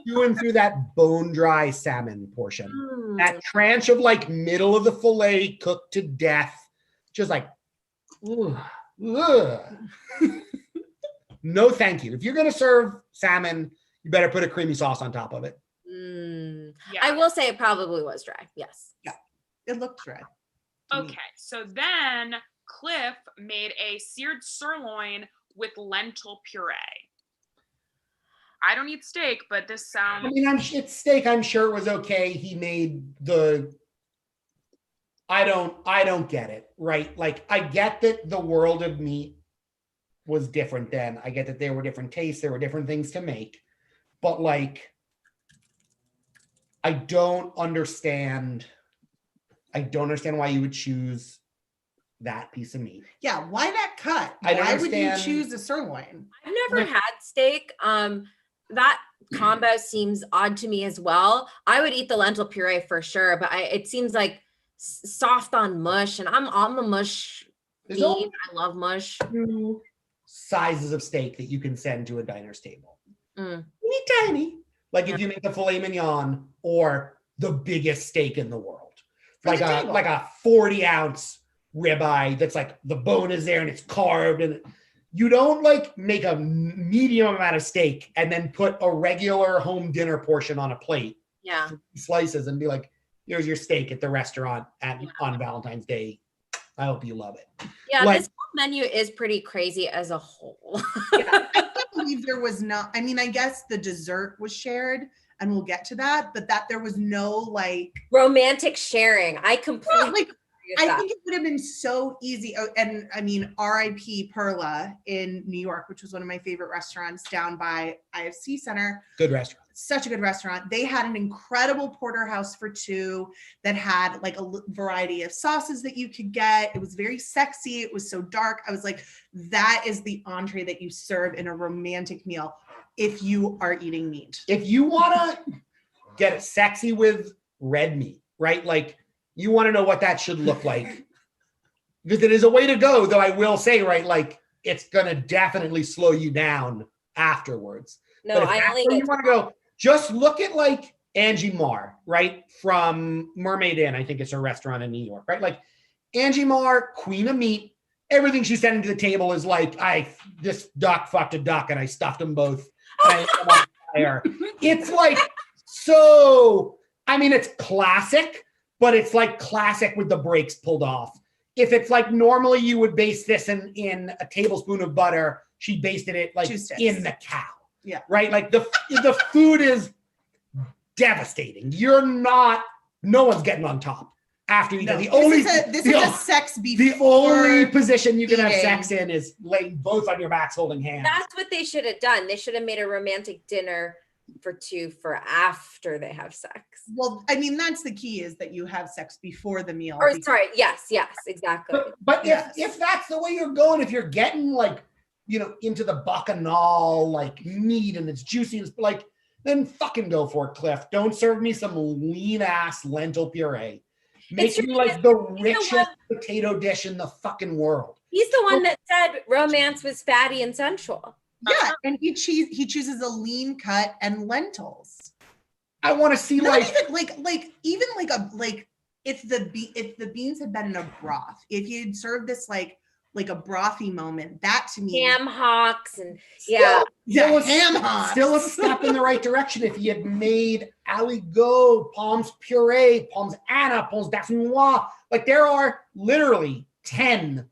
Chewing through that bone dry salmon portion. That tranche of like middle of the fillet cooked to death. Just like, ugh. No, thank you. If you're going to serve salmon, you better put a creamy sauce on top of it. Yeah. I will say it probably was dry. Yes. Yeah. It looked dry. Okay. So then Cliff made a seared sirloin with lentil puree. I don't eat steak, but this sounds... I mean, it's steak. I'm sure it was okay. He made the... I don't get it, right? Like, I get that the world of meat was different then. I get that there were different tastes, there were different things to make, but like, I don't understand why you would choose that piece of meat. Yeah, why that cut? I don't why would you understand. choose a sirloin? I've never had steak. That combo seems odd to me as well. I would eat the lentil puree for sure, but it seems like soft on mush, and I'm a mush fiend. I love mush. Two sizes of steak that you can send to a diner's table. Teeny tiny. Like if you make the filet mignon or the biggest steak in the world. Like a 40-ounce ribeye that's like the bone is there and it's carved, and you don't like make a medium amount of steak and then put a regular home dinner portion on a plate. Yeah. Slices and be like, here's your steak at the restaurant on Valentine's Day. I hope you love it. Yeah, like, this whole menu is pretty crazy as a whole. Yeah, I can't believe there was not, I mean, I guess the dessert was shared and we'll get to that, but that there was no like romantic sharing. I completely I think it would have been so easy. Oh, and I mean, R.I.P. Perla in New York, which was one of my favorite restaurants down by IFC Center. Good restaurant. Such a good restaurant. They had an incredible porterhouse for two that had like a variety of sauces that you could get. It was very sexy. It was so dark. I was like, that is the entree that you serve in a romantic meal if you are eating meat. If you want to get sexy with red meat, right? Like, you want to know what that should look like. Because it is a way to go, though I will say, right, like, it's going to definitely slow you down afterwards. No, I only get you want to go, just look at like Angie Marr, right? From Mermaid Inn, I think it's a restaurant in New York, right? Like Angie Marr, queen of meat. Everything she's sending to the table is like, this duck fucked a duck and I stuffed them both. And I fire. It's like, so, I mean, it's classic, but it's like classic with the brakes pulled off. If it's like normally you would baste this in a tablespoon of butter, she basted it like in the cow. Yeah. Right? Like the food is devastating. No one's getting on top after you. No. This is a sex before. The only position you can have eating. sex in is laying both on your backs holding hands. That's what they should have done. They should have made a romantic dinner for two for after they have sex. Well, I mean, that's the key, is that you have sex before the meal. Or sorry, yes, exactly. But Yes. if that's the way you're going, if you're getting like, into the bacchanal, like meat and it's juicy, and it's like, then fucking go for it, Cliff. Don't serve me some lean ass lentil puree. Make me like the richest potato dish in the fucking world. He's the one that said romance was fatty and sensual. Yeah, and he chooses a lean cut and lentils. I want to see Not even if the beans had been in a broth, if you'd served this like a brothy moment, that to me, Ham hocks and ham hocks. Still a step in the right direction. If he had made aligot, pommes puree, pommes Anna, pommes dauphinoise, like there are literally 10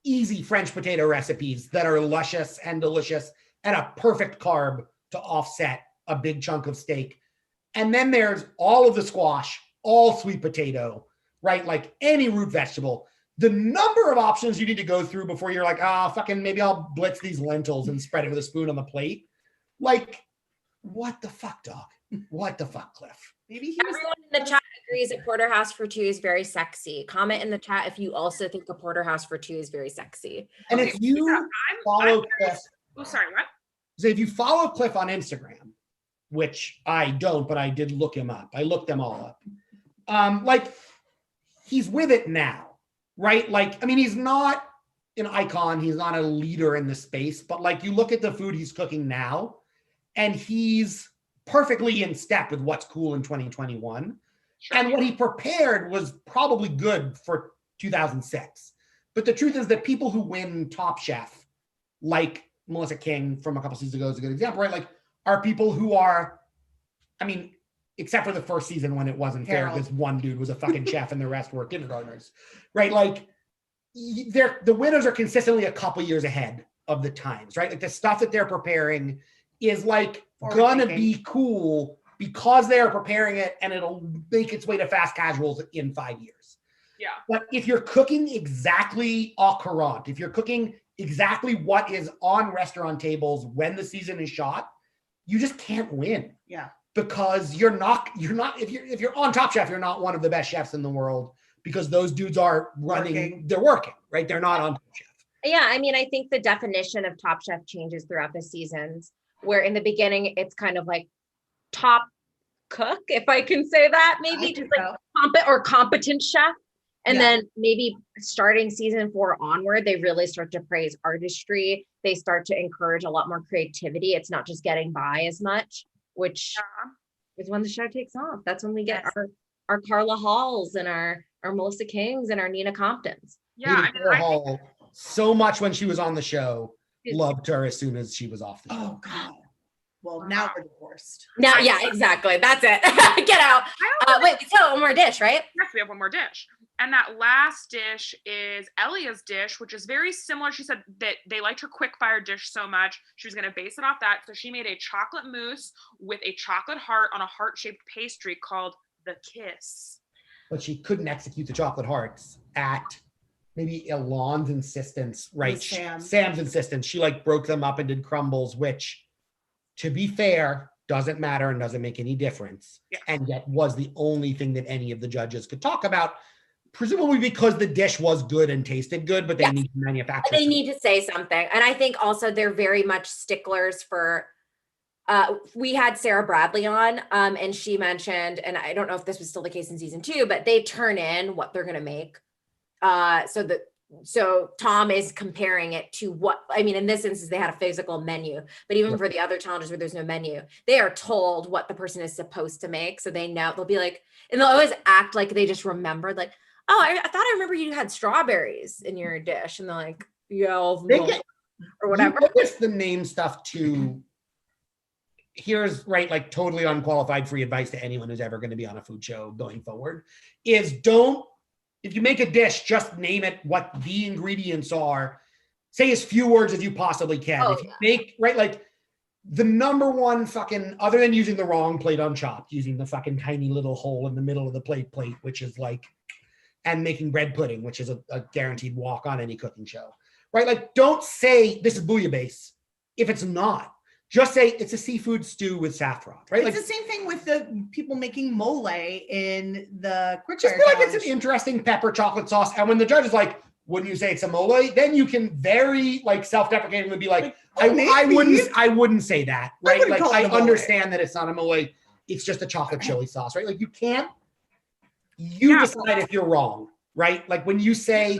easy French potato recipes that are luscious and delicious and a perfect carb to offset a big chunk of steak. And then there's all of the squash, all sweet potato, right? Like any root vegetable. The number of options you need to go through before you're like, fucking maybe I'll blitz these lentils and spread it with a spoon on the plate. Like, what the fuck, dog? What the fuck, Cliff? Maybe everyone in the chat agrees that porterhouse for two is very sexy. Comment in the chat if you also think a porterhouse for two is very sexy. And if you follow Cliff, what? So if you follow Cliff on Instagram, which I don't, but I did look him up. I looked them all up. Like he's with it now. Right? Like, I mean, he's not an icon. He's not a leader in the space, but like you look at the food he's cooking now and he's perfectly in step with what's cool in 2021. Sure. And what he prepared was probably good for 2006. But the truth is that people who win Top Chef, like Melissa King from a couple seasons ago is a good example, right? Like are people who are, I mean, except for the first season when it wasn't fair because one dude was a fucking chef and the rest were kindergartners, right? Like the winners are consistently a couple years ahead of the times, right? Like the stuff that they're preparing is like gonna be cool because they are preparing it and it'll make its way to fast casuals in 5 years. Yeah. But if you're cooking exactly au courant, if you're cooking exactly what is on restaurant tables when the season is shot, you just can't win. Yeah. Because you're not if you're on Top Chef, you're not one of the best chefs in the world because those dudes are they're working, right? They're not on Top Chef. Yeah, I mean, I think the definition of Top Chef changes throughout the seasons, where in the beginning it's kind of like top cook, if I can say that, maybe just like competent chef. And then maybe starting season 4 onward, they really start to praise artistry. They start to encourage a lot more creativity. It's not just getting by as much, which is when the show takes off. That's when we get our Carla Halls and our Melissa Kings and our Nina Comptons. Yeah, Hall, so much when she was on the show, loved her as soon as she was off the show. Oh God. Well, now we're divorced. Now, yeah, exactly. That's it. Get out. Wait, we still have one more dish, right? Yes, we have one more dish. And that last dish is Elia's dish, which is very similar. She said that they liked her quick fire dish so much. She was going to base it off that. So she made a chocolate mousse with a chocolate heart on a heart-shaped pastry called the Kiss. But she couldn't execute the chocolate hearts at maybe Elon's insistence, right? Sam's insistence. She like broke them up and did crumbles, which, to be fair, doesn't matter and doesn't make any difference. Yes. And yet was the only thing that any of the judges could talk about, presumably because the dish was good and tasted good, but they need to manufacture. They need to say something. And I think also they're very much sticklers for, we had Sarah Bradley on and she mentioned, and I don't know if this was still the case in season 2, but they turn in what they're going to make. So Tom is comparing it to what, I mean, in this instance, they had a physical menu, but even for the other challenges where there's no menu, they are told what the person is supposed to make. So they know, they'll be like, and they'll always act like they just remembered, like, oh, I thought I remember you had strawberries in your dish. And they're like, yeah, or whatever. You notice the name stuff too. Here's like totally unqualified free advice to anyone who's ever going to be on a food show going forward is if you make a dish, just name it what the ingredients are. Say as few words as you possibly can. Oh, if you make, like the number one fucking, other than using the wrong plate on Chopped, using the fucking tiny little hole in the middle of the plate, which is like, and making bread pudding, which is a guaranteed walk on any cooking show, right? Like don't say this is bouillabaisse if it's not. Just say it's a seafood stew with saffron, right? It's like the same thing with the people making mole in the quick just fire feel like challenge. it's an interesting pepper chocolate sauce. And when the judge is like, wouldn't you say it's a mole? Then you can very like self-deprecatingly be like, I wouldn't say that, right? Like I understand that it's not a mole. It's just a chocolate chili sauce, right? Like you can't, decide if you're wrong, right? Like when you say,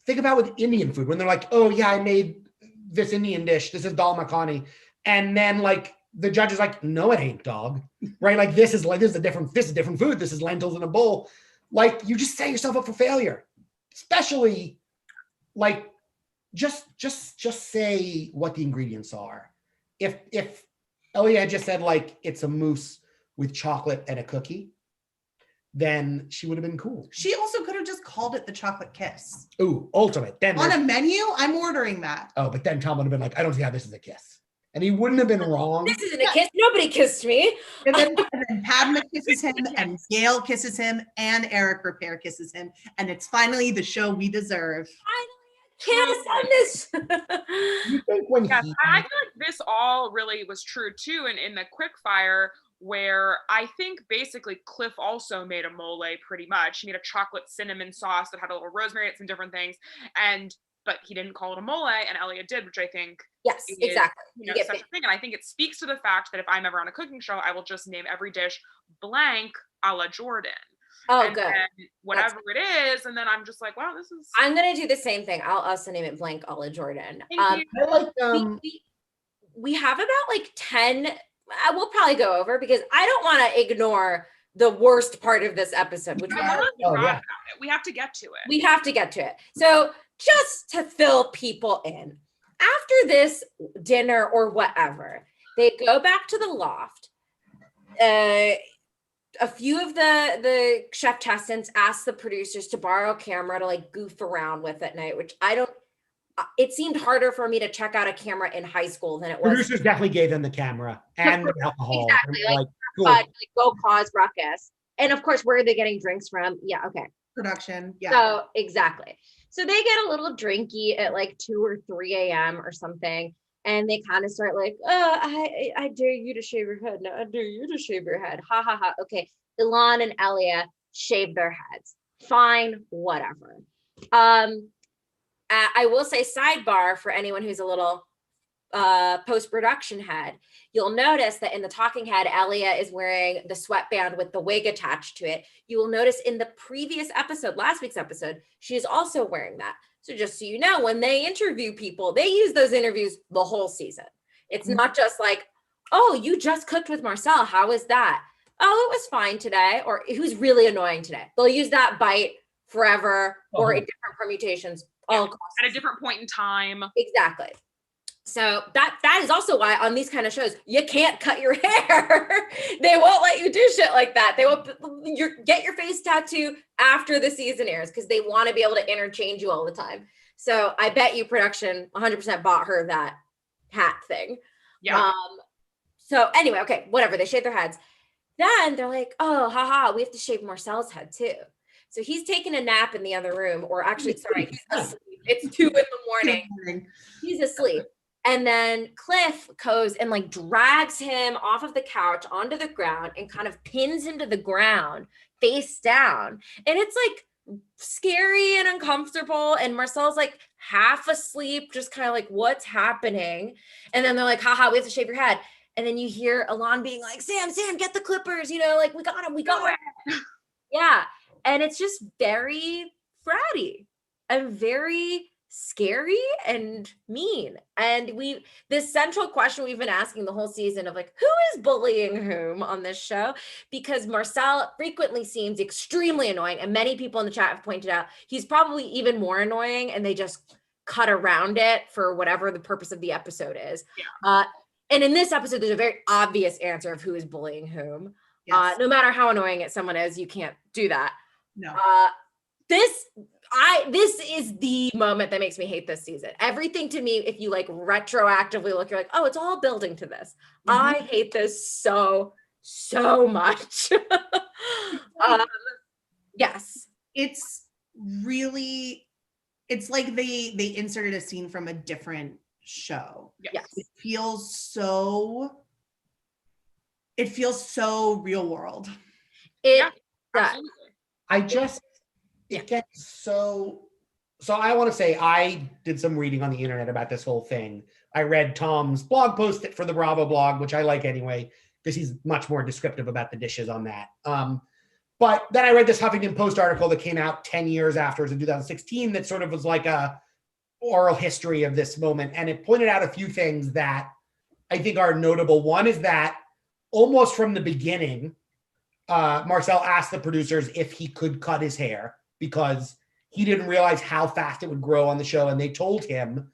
think about with Indian food when they're like, oh yeah, I made this Indian dish. This is dal makhani. And then like the judge is like, no, it ain't, dog. Right? Like this is a different food. This is lentils in a bowl. Like you just set yourself up for failure. Especially like just say what the ingredients are. If Elia had just said like it's a mousse with chocolate and a cookie, then she would have been cool. She also could have just called it the chocolate kiss. Ooh, ultimate. Then on a menu, I'm ordering that. Oh, but then Tom would have been like, I don't see how this is a kiss. And he wouldn't have been wrong. This isn't a kiss. Nobody kissed me. And then Padma kisses him, and Gail kisses him, and Eric Repair kisses him. And it's finally the show we deserve. Kiss on this. You think when I feel like this all really was true too, and in the quickfire, where I think basically Cliff also made a mole pretty much. He made a chocolate cinnamon sauce that had a little rosemary and some different things, but he didn't call it a mole, and Elliot did, which I think yes, is, exactly. Such a thing. And I think it speaks to the fact that if I'm ever on a cooking show, I will just name every dish blank a la Jordan. Oh, and good. Whatever it is, and then I'm just like, wow, this is. I'm gonna do the same thing. I'll also name it blank a la Jordan. Thank you. I like we have about like 10. We'll probably go over because I don't want to ignore the worst part of this episode, which We have to get to it. we have to get to it. So just to fill people in, after this dinner or whatever, they go back to the loft. A few of the chef testants asked the producers to borrow a camera to like goof around with at night, which it seemed harder for me to check out a camera in high school than it was. Producers definitely gave them the camera and the alcohol. Exactly. Like cool. Go cause ruckus. And of course, where are they getting drinks from? Yeah, okay. Production. Yeah. So exactly. So they get a little drinky at like 2 or 3 a.m. or something. And they kind of start like, oh, I dare you to shave your head. No, I dare you to shave your head. Ha ha ha. Okay. Ilan and Elia shave their heads. Fine, whatever. I will say sidebar for anyone who's a little post-production head, you'll notice that in the talking head, Elia is wearing the sweatband with the wig attached to it. You will notice in the previous episode, last week's episode, she is also wearing that. So just so you know, when they interview people, they use those interviews the whole season. It's not just like, oh, you just cooked with Marcel. How was that? Oh, it was fine today. Or who's really annoying today? They'll use that bite forever or in different permutations. All at a different point in time. Exactly. So that is also why on these kind of shows, you can't cut your hair. They won't let you do shit like that. They won't get your face tattoo after the season airs because they want to be able to interchange you all the time. So I bet you production 100% bought her that hat thing. Yeah. So anyway, okay, whatever. They shave their heads. Then they're like, oh, haha, we have to shave Marcel's head too. So he's taking a nap in the other room, or actually, sorry, he's asleep. It's 2 a.m. He's asleep. And then Cliff goes and like drags him off of the couch onto the ground and kind of pins him to the ground face down. And it's like scary and uncomfortable. And Marcel's like half asleep, just kind of like, what's happening? And then they're like, haha, we have to shave your head. And then you hear Ilan being like, Sam, get the clippers, like we got him. Yeah. And it's just very fratty and very scary and mean. And this central question we've been asking the whole season of like, who is bullying whom on this show? Because Marcel frequently seems extremely annoying. And many people in the chat have pointed out he's probably even more annoying and they just cut around it for whatever the purpose of the episode is. Yeah. And in this episode, there's a very obvious answer of who is bullying whom. Yes. No matter how annoying someone is, you can't do that. No. This is the moment that makes me hate this season. Everything to me, if you like retroactively look, you're like, oh, it's all building to this. I hate this so much. Yes. It's like they inserted a scene from a different show. Yes. It feels so real world. It does. Absolutely. It gets so I want to say I did some reading on the internet about this whole thing. I read Tom's blog post for the Bravo blog, which I like anyway, because he's much more descriptive about the dishes on that. But then I read this Huffington Post article that came out 10 years after, in 2016, that sort of was like a oral history of this moment. And it pointed out a few things that I think are notable. One is that almost from the beginning, Marcel asked the producers if he could cut his hair because he didn't realize how fast it would grow on the show. And they told him,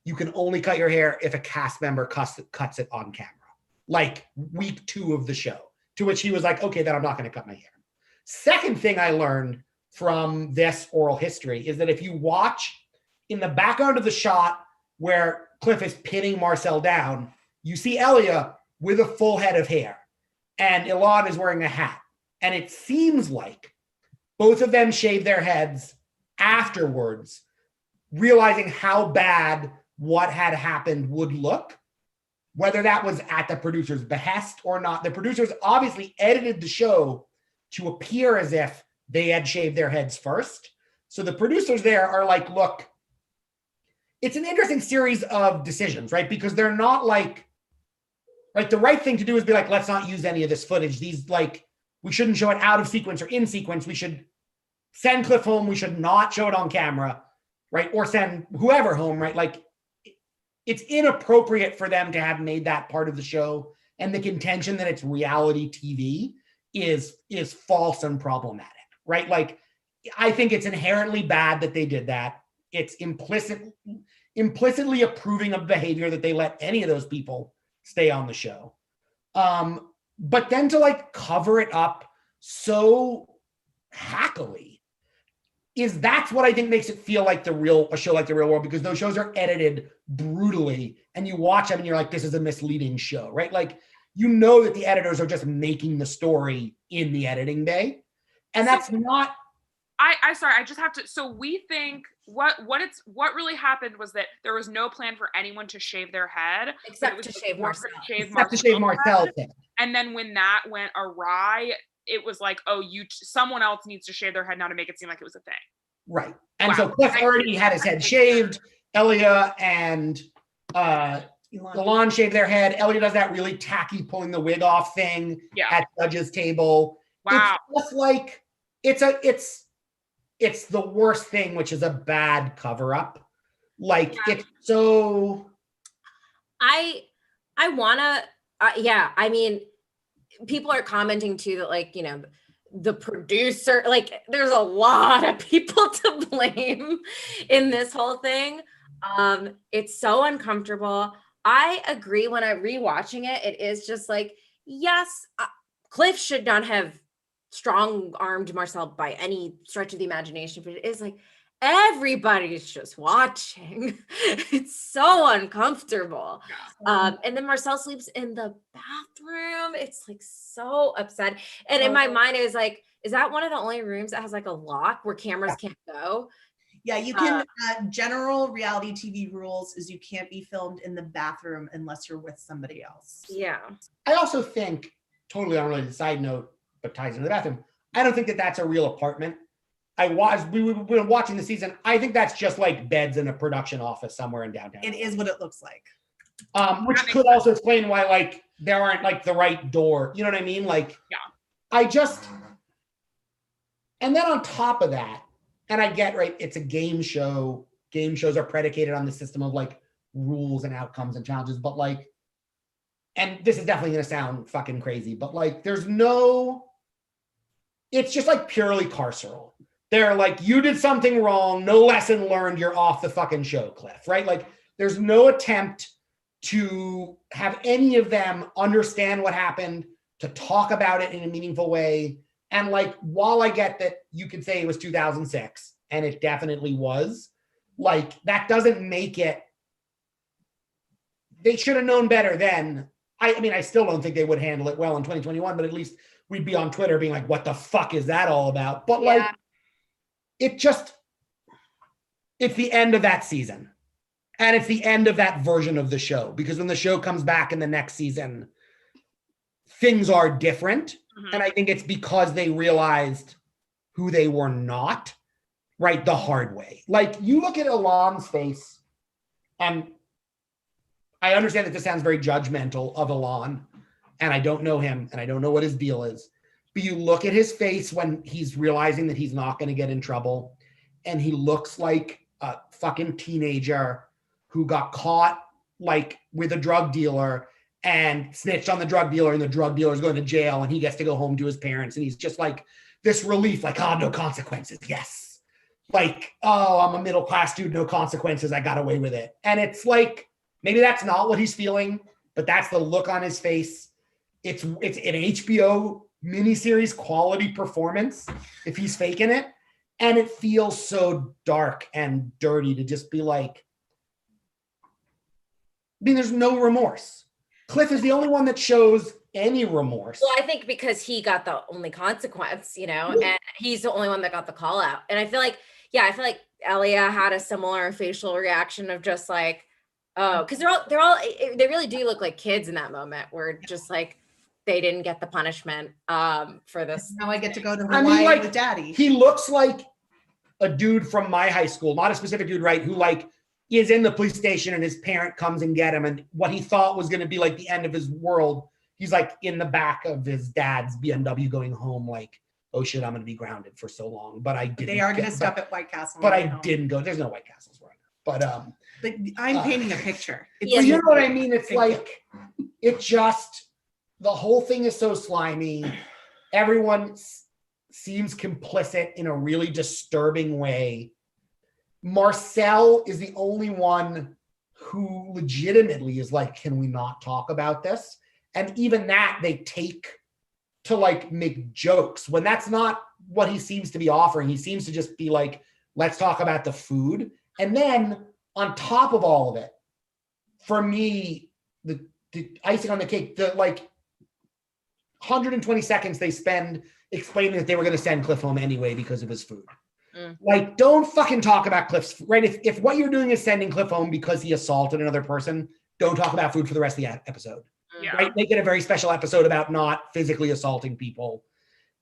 you can only cut your hair if a cast member cuts it on camera, like week 2 of the show, to which he was like, okay, then I'm not going to cut my hair. Second thing I learned from this oral history is that if you watch in the background of the shot where Cliff is pinning Marcel down, you see Elia with a full head of hair and Ilan is wearing a hat. And it seems like both of them shaved their heads afterwards, realizing how bad what had happened would look, whether that was at the producer's behest or not. The producers obviously edited the show to appear as if they had shaved their heads first. So the producers there are like, look, it's an interesting series of decisions, right? Because they're not like, right, the right thing to do is be like, let's not use any of this footage. These, like, we shouldn't show it out of sequence or in sequence. We should send Cliff home. We should not show it on camera, right? Or send whoever home, right? Like, it's inappropriate for them to have made that part of the show. And the contention that it's reality TV is false and problematic, right? Like, I think it's inherently bad that they did that. It's implicitly approving of behavior that they let any of those people stay on the show. But then to like cover it up so hackily that's what I think makes it feel like a show like The Real World, because those shows are edited brutally and you watch them and you're like, this is a misleading show, right? Like, you know that the editors are just making the story in the editing bay. And that's not... I just have to, so we think what really happened was that there was no plan for anyone to shave their head. Except to shave Marcel. Except to shave Marcel's head. And then when that went awry, it was like, oh, someone else needs to shave their head now to make it seem like it was a thing. Right. And so Cliff already had his head shaved. Elia and Ilan shave their head. Elia does that really tacky pulling the wig off thing at judge's table. Wow. It's just like, it's the worst thing, which is a bad cover up. Like, it's so... I wanna, I mean, people are commenting too that, like, you know, the producer, like, there's a lot of people to blame in this whole thing. It's so uncomfortable. I agree. When I'm rewatching it, it is just like, yes, Cliff should not have strong-armed Marcel by any stretch of the imagination, but it is like, everybody's just watching. It's so uncomfortable. And then Marcel sleeps in the bathroom. It's like so upset. And in my mind, it was like, is that one of the only rooms that has like a lock where cameras can't go? Yeah, you can, general reality TV rules is you can't be filmed in the bathroom unless you're with somebody else. Yeah. I also think, totally unrelated side note, but ties into the bathroom, I don't think that that's a real apartment. We were watching the season. I think that's just like beds in a production office somewhere in downtown. It is what it looks like. Which could also explain why, like, there aren't like the right door. You know what I mean? Like, and then on top of that, and I get, right, it's a game show. Game shows are predicated on the system of like rules and outcomes and challenges, but like, and this is definitely going to sound fucking crazy, but like, it's just like purely carceral. They're like, you did something wrong, no lesson learned, you're off the fucking show, Cliff, right? Like, there's no attempt to have any of them understand what happened, to talk about it in a meaningful way. And like, while I get that you could say it was 2006, and it definitely was, like, that doesn't make it, they should have known better then. I mean, I still don't think they would handle it well in 2021, but at least we'd be on Twitter being like, what the fuck is that all about? But like, it's the end of that season. And it's the end of that version of the show, because when the show comes back in the next season, things are different. Mm-hmm. And I think it's because they realized who they were not, right, the hard way. Like, you look at Ilan's face, and I understand that this sounds very judgmental of Ilan, and I don't know him, and I don't know what his deal is. but you look at his face when he's realizing that he's not going to get in trouble, and he looks like a fucking teenager who got caught like with a drug dealer and snitched on the drug dealer, and the drug dealer is going to jail, and he gets to go home to his parents, and he's just like this relief, like, oh, no consequences. Yes. Like, oh, I'm a middle-class dude, no consequences. I got away with it. And it's like, maybe that's not what he's feeling, but that's the look on his face. It's an HBO miniseries quality performance if he's faking it. And it feels so dark and dirty to just be like, I mean, there's no remorse. Cliff is the only one that shows any remorse. Well, I think because he got the only consequence, and he's the only one that got the call out. And I feel like Elia had a similar facial reaction of just like, oh, because they really do look like kids in that moment, where just like they didn't get the punishment for this. Now I get to go to Hawaii with daddy. He looks like a dude from my high school, not a specific dude, right? Who like is in the police station and his parent comes and get him, and what he thought was going to be like the end of his world, he's like in the back of his dad's BMW going home, like, oh shit, I'm going to be grounded for so long. But I didn't. They are going to stop at White Castle. But I didn't go. There's no White Castles right now. But I'm painting a picture. Well, you know what I mean? It's like, it just, the whole thing is so slimy. Everyone seems complicit in a really disturbing way. Marcel is the only one who legitimately is like, can we not talk about this? And even that they take to like make jokes when that's not what he seems to be offering. He seems to just be like, let's talk about the food. And then on top of all of it, for me, the icing on the cake, the like 120 seconds they spend explaining that they were going to send Cliff home anyway because of his food. Like, don't fucking talk about Cliff's food, right? If what you're doing is sending Cliff home because he assaulted another person, don't talk about food for the rest of the episode. Yeah. Right? Make it a very special episode about not physically assaulting people.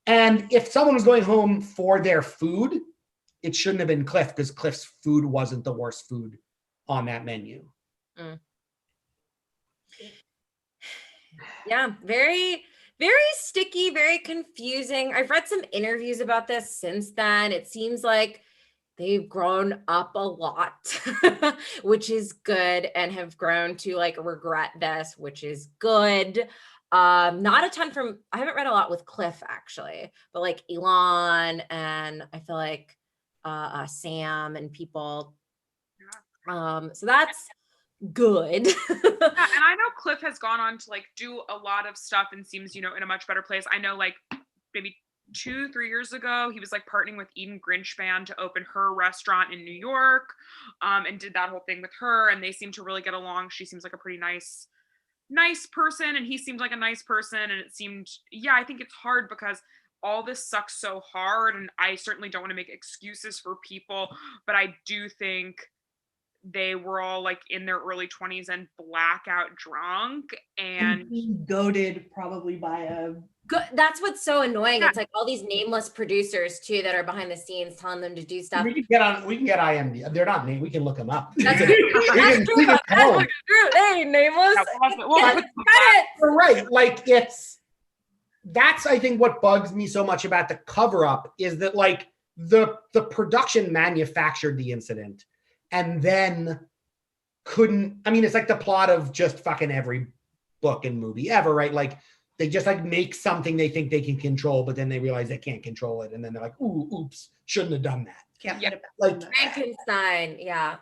And if someone was going home for their food, it shouldn't have been Cliff, because Cliff's food wasn't the worst food on that menu. Yeah, very, very sticky, very confusing. I've read some interviews about this since then. It seems like they've grown up a lot, which is good, and have grown to like regret this, which is good. Not a ton from, I haven't read a lot with Cliff actually, but like Elon, and I feel like Sam and people. So that's good. Yeah, and I know Cliff has gone on to like do a lot of stuff and seems, in a much better place. I know like maybe 2-3 years ago, he was like partnering with Eden Grinchband to open her restaurant in New York, and did that whole thing with her, and they seem to really get along. She seems like a pretty nice person, and he seemed like a nice person, and it seemed, I think it's hard because all this sucks so hard, and I certainly don't want to make excuses for people, but I do think they were all like in their early 20s and blackout drunk, and goaded probably by a that's what's so annoying. It's like all these nameless producers too that are behind the scenes telling them to do stuff. We can get IMDb. They're not named. We can look them up. That's true. Hey, nameless. You're right. Like that's I think what bugs me so much about the cover up is that like the production manufactured the incident and then couldn't. I mean, it's like the plot of just fucking every book and movie ever, right? Like, they just like make something they think they can control, but then they realize they can't control it. And then they're like, ooh, oops, shouldn't have done that. Can't put it back. Like Frankenstein. Yeah.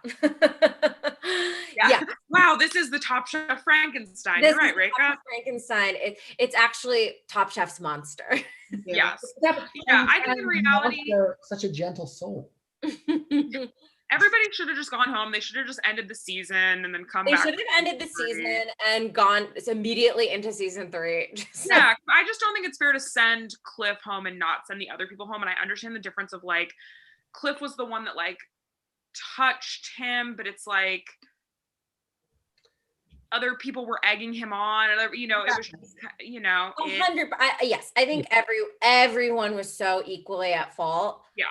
yeah. Wow, this is the Top Chef Frankenstein. You're right, Reka. Frankenstein. It's actually Top Chef's monster. Yes. I think in reality, such a gentle soul. Everybody should have just gone home. They should have just ended the season and then come back. They should have ended the season and gone immediately into season 3. Yeah, I just don't think it's fair to send Cliff home and not send the other people home. And I understand the difference of like, Cliff was the one that like touched him, but it's like other people were egging him on, and it was, 100. Yes, I think everyone was so equally at fault. Yeah,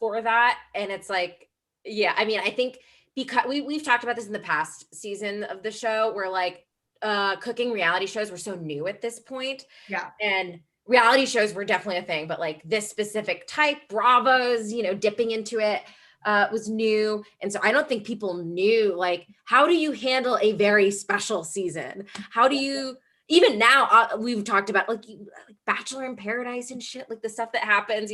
for that, and it's like. Yeah, I mean, I think because we've talked about this in the past season of the show where like cooking reality shows were so new at this point. Yeah. And reality shows were definitely a thing, but like this specific type, Bravo's, dipping into it was new. And so I don't think people knew, like, how do you handle a very special season? How do you, even now, we've talked about like Bachelor in Paradise and shit, like the stuff that happens,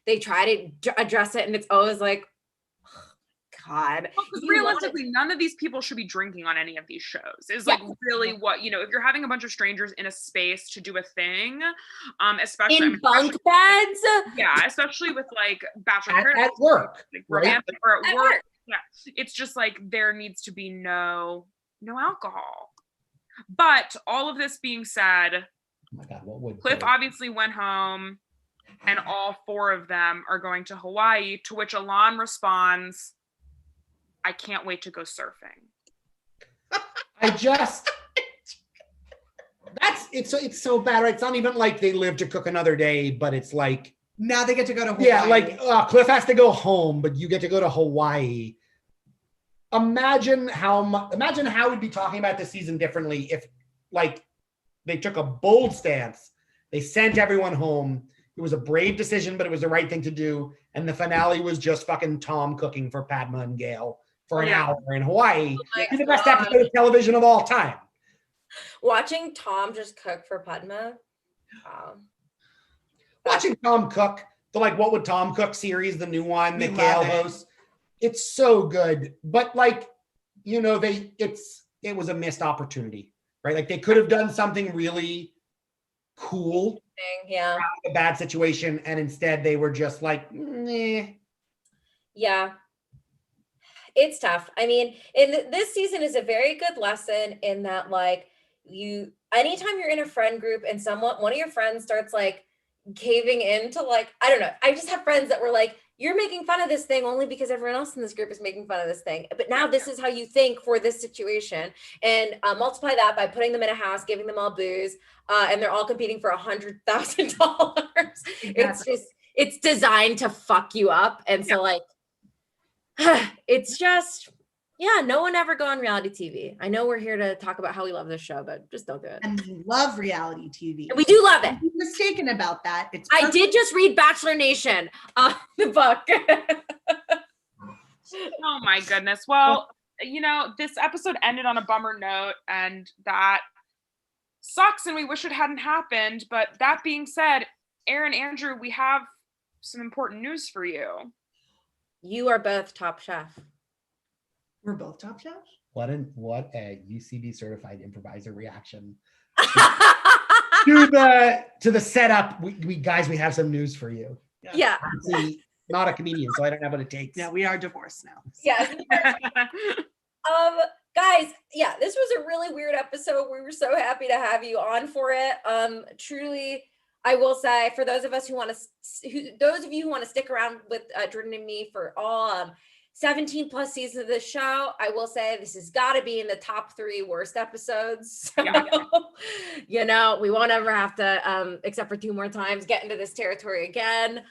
they try to address it and it's always like, God. Because realistically, none of these people should be drinking on any of these shows. Is like really what, if you're having a bunch of strangers in a space to do a thing, especially in bunk beds. Yeah, especially with like Bachelor at work, like right? romantic or at work. Yeah, it's just like there needs to be no alcohol. But all of this being said, Oh my God, what would Cliff obviously went home, and all 4 of them are going to Hawaii. To which Alon responds, I can't wait to go surfing. It's so bad, right? It's not even like they live to cook another day, but it's like now they get to go to Hawaii. Yeah, like Cliff has to go home, but you get to go to Hawaii. Imagine how we'd be talking about this season differently if like they took a bold stance. They sent everyone home. It was a brave decision, but it was the right thing to do. And the finale was just fucking Tom cooking for Padma and Gail for an hour in Hawaii. It's the best episode of television of all time. Watching Tom just cook for Padma. Watching Tom cook, the like What Would Tom Cook series, the new one that Gail hosts. It's so good. But like, it was a missed opportunity, right? Like they could have done something really cool. Yeah. A bad situation, and instead they were just like, nah. Yeah. It's tough. I mean, this season is a very good lesson in that, like, anytime you're in a friend group and one of your friends starts like caving into, like, I don't know. I just have friends that were like, you're making fun of this thing only because everyone else in this group is making fun of this thing. But now this is how you think for this situation. And multiply that by putting them in a house, giving them all booze, and they're all competing for $100,000. Exactly. It's designed to fuck you up. And so like, it's just, no one ever go on reality TV. I know we're here to talk about how we love this show, but just don't do it. And we love reality TV. And we do love it. Don't be mistaken about that. I did just read Bachelor Nation, the book. Oh my goodness. Well, this episode ended on a bummer note, and that sucks, and we wish it hadn't happened. But that being said, Erin, Andrew, we have some important news for you. You are both Top Chef. We're both Top Chef? What a UCB certified improviser reaction to the setup. We have some news for you. Yeah. Obviously, not a comedian, so I don't know what it takes. Yeah, we are divorced now. Yes. Guys, this was a really weird episode. We were so happy to have you on for it. Truly, I will say, for those of you who want to stick around with Jordan and me for all 17 plus seasons of this show, I will say this has got to be in the top 3 worst episodes. So, we won't ever have to, except for 2 more times, get into this territory again.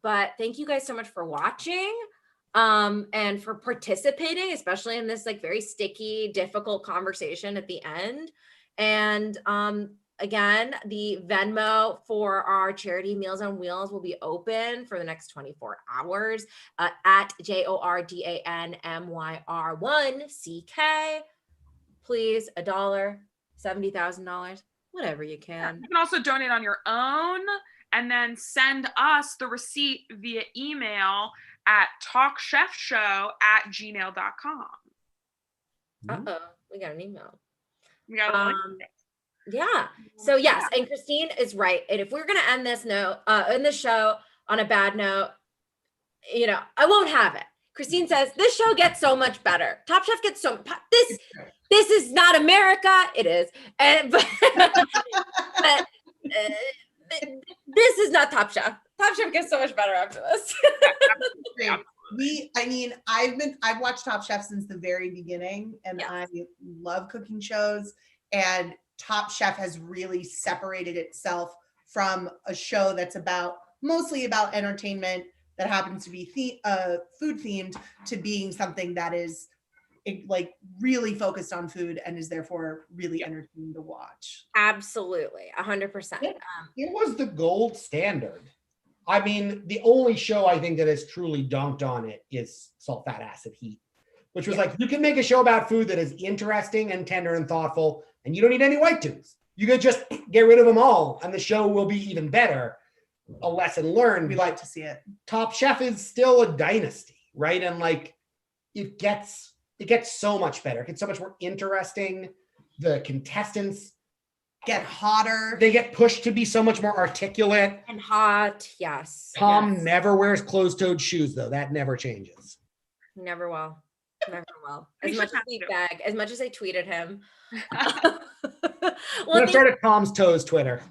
But thank you guys so much for watching, and for participating, especially in this like very sticky, difficult conversation at the end. And again, the Venmo for our charity Meals on Wheels will be open for the next 24 hours at JORDANMYR1CK. Please, $1, $70,000, whatever you can. You can also donate on your own, and then send us the receipt via email at talkchefshow@gmail.com. We got an email. We got Yeah. So yes, and Christine is right. And if we're gonna end this show on a bad note, I won't have it. Christine says this show gets so much better. Top Chef gets this is not America. It is, but this is not Top Chef. Top Chef gets so much better after this. I've watched Top Chef since the very beginning, and I love cooking shows, and Top Chef has really separated itself from a show that's mostly about entertainment that happens to be food themed, to being something that is like really focused on food and is therefore really entertaining to watch. Absolutely, 100%. It was the gold standard. I mean, the only show I think that has truly dunked on it is Salt, Fat, Acid, Heat, which was like, you can make a show about food that is interesting and tender and thoughtful, and you don't need any white tunes. You could just get rid of them all, and the show will be even better. A lesson learned. We but like to see it. Top Chef is still a dynasty, right? And like, it gets so much better. It gets so much more interesting. The contestants Get hotter. they get pushed to be so much more articulate. And hot, yes. Tom yes. never wears closed-toed shoes, though. That never changes. Never will. Never will. We As should much as have we to. beg, as much as I tweeted him. I'm Well, gonna start at Tom's Toes Twitter.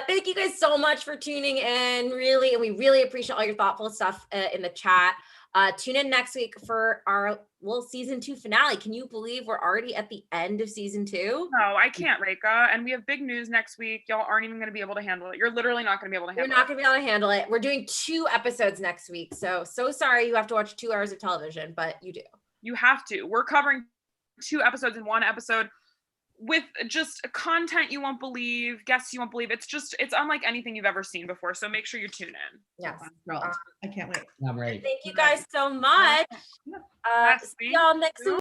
thank you guys so much for tuning in. Really, and we really appreciate all your thoughtful stuff in the chat. Tune in next week for our season 2 finale. Can you believe we're already at the end of season 2? No, I can't, Reka. And we have big news next week. Y'all aren't even going to be able to handle it. You're literally not going to be able to handle You're not going to be able to handle it. We're doing 2 episodes next week. So sorry you have to watch 2 hours of television, but you do. You have to. We're covering 2 episodes in 1 episode with just content you won't believe, guests you won't believe. It's unlike anything you've ever seen before. So make sure you tune in. Yes. I'm thrilled. I can't wait. I'm ready. Thank you guys so much. Last See week. y'all next week.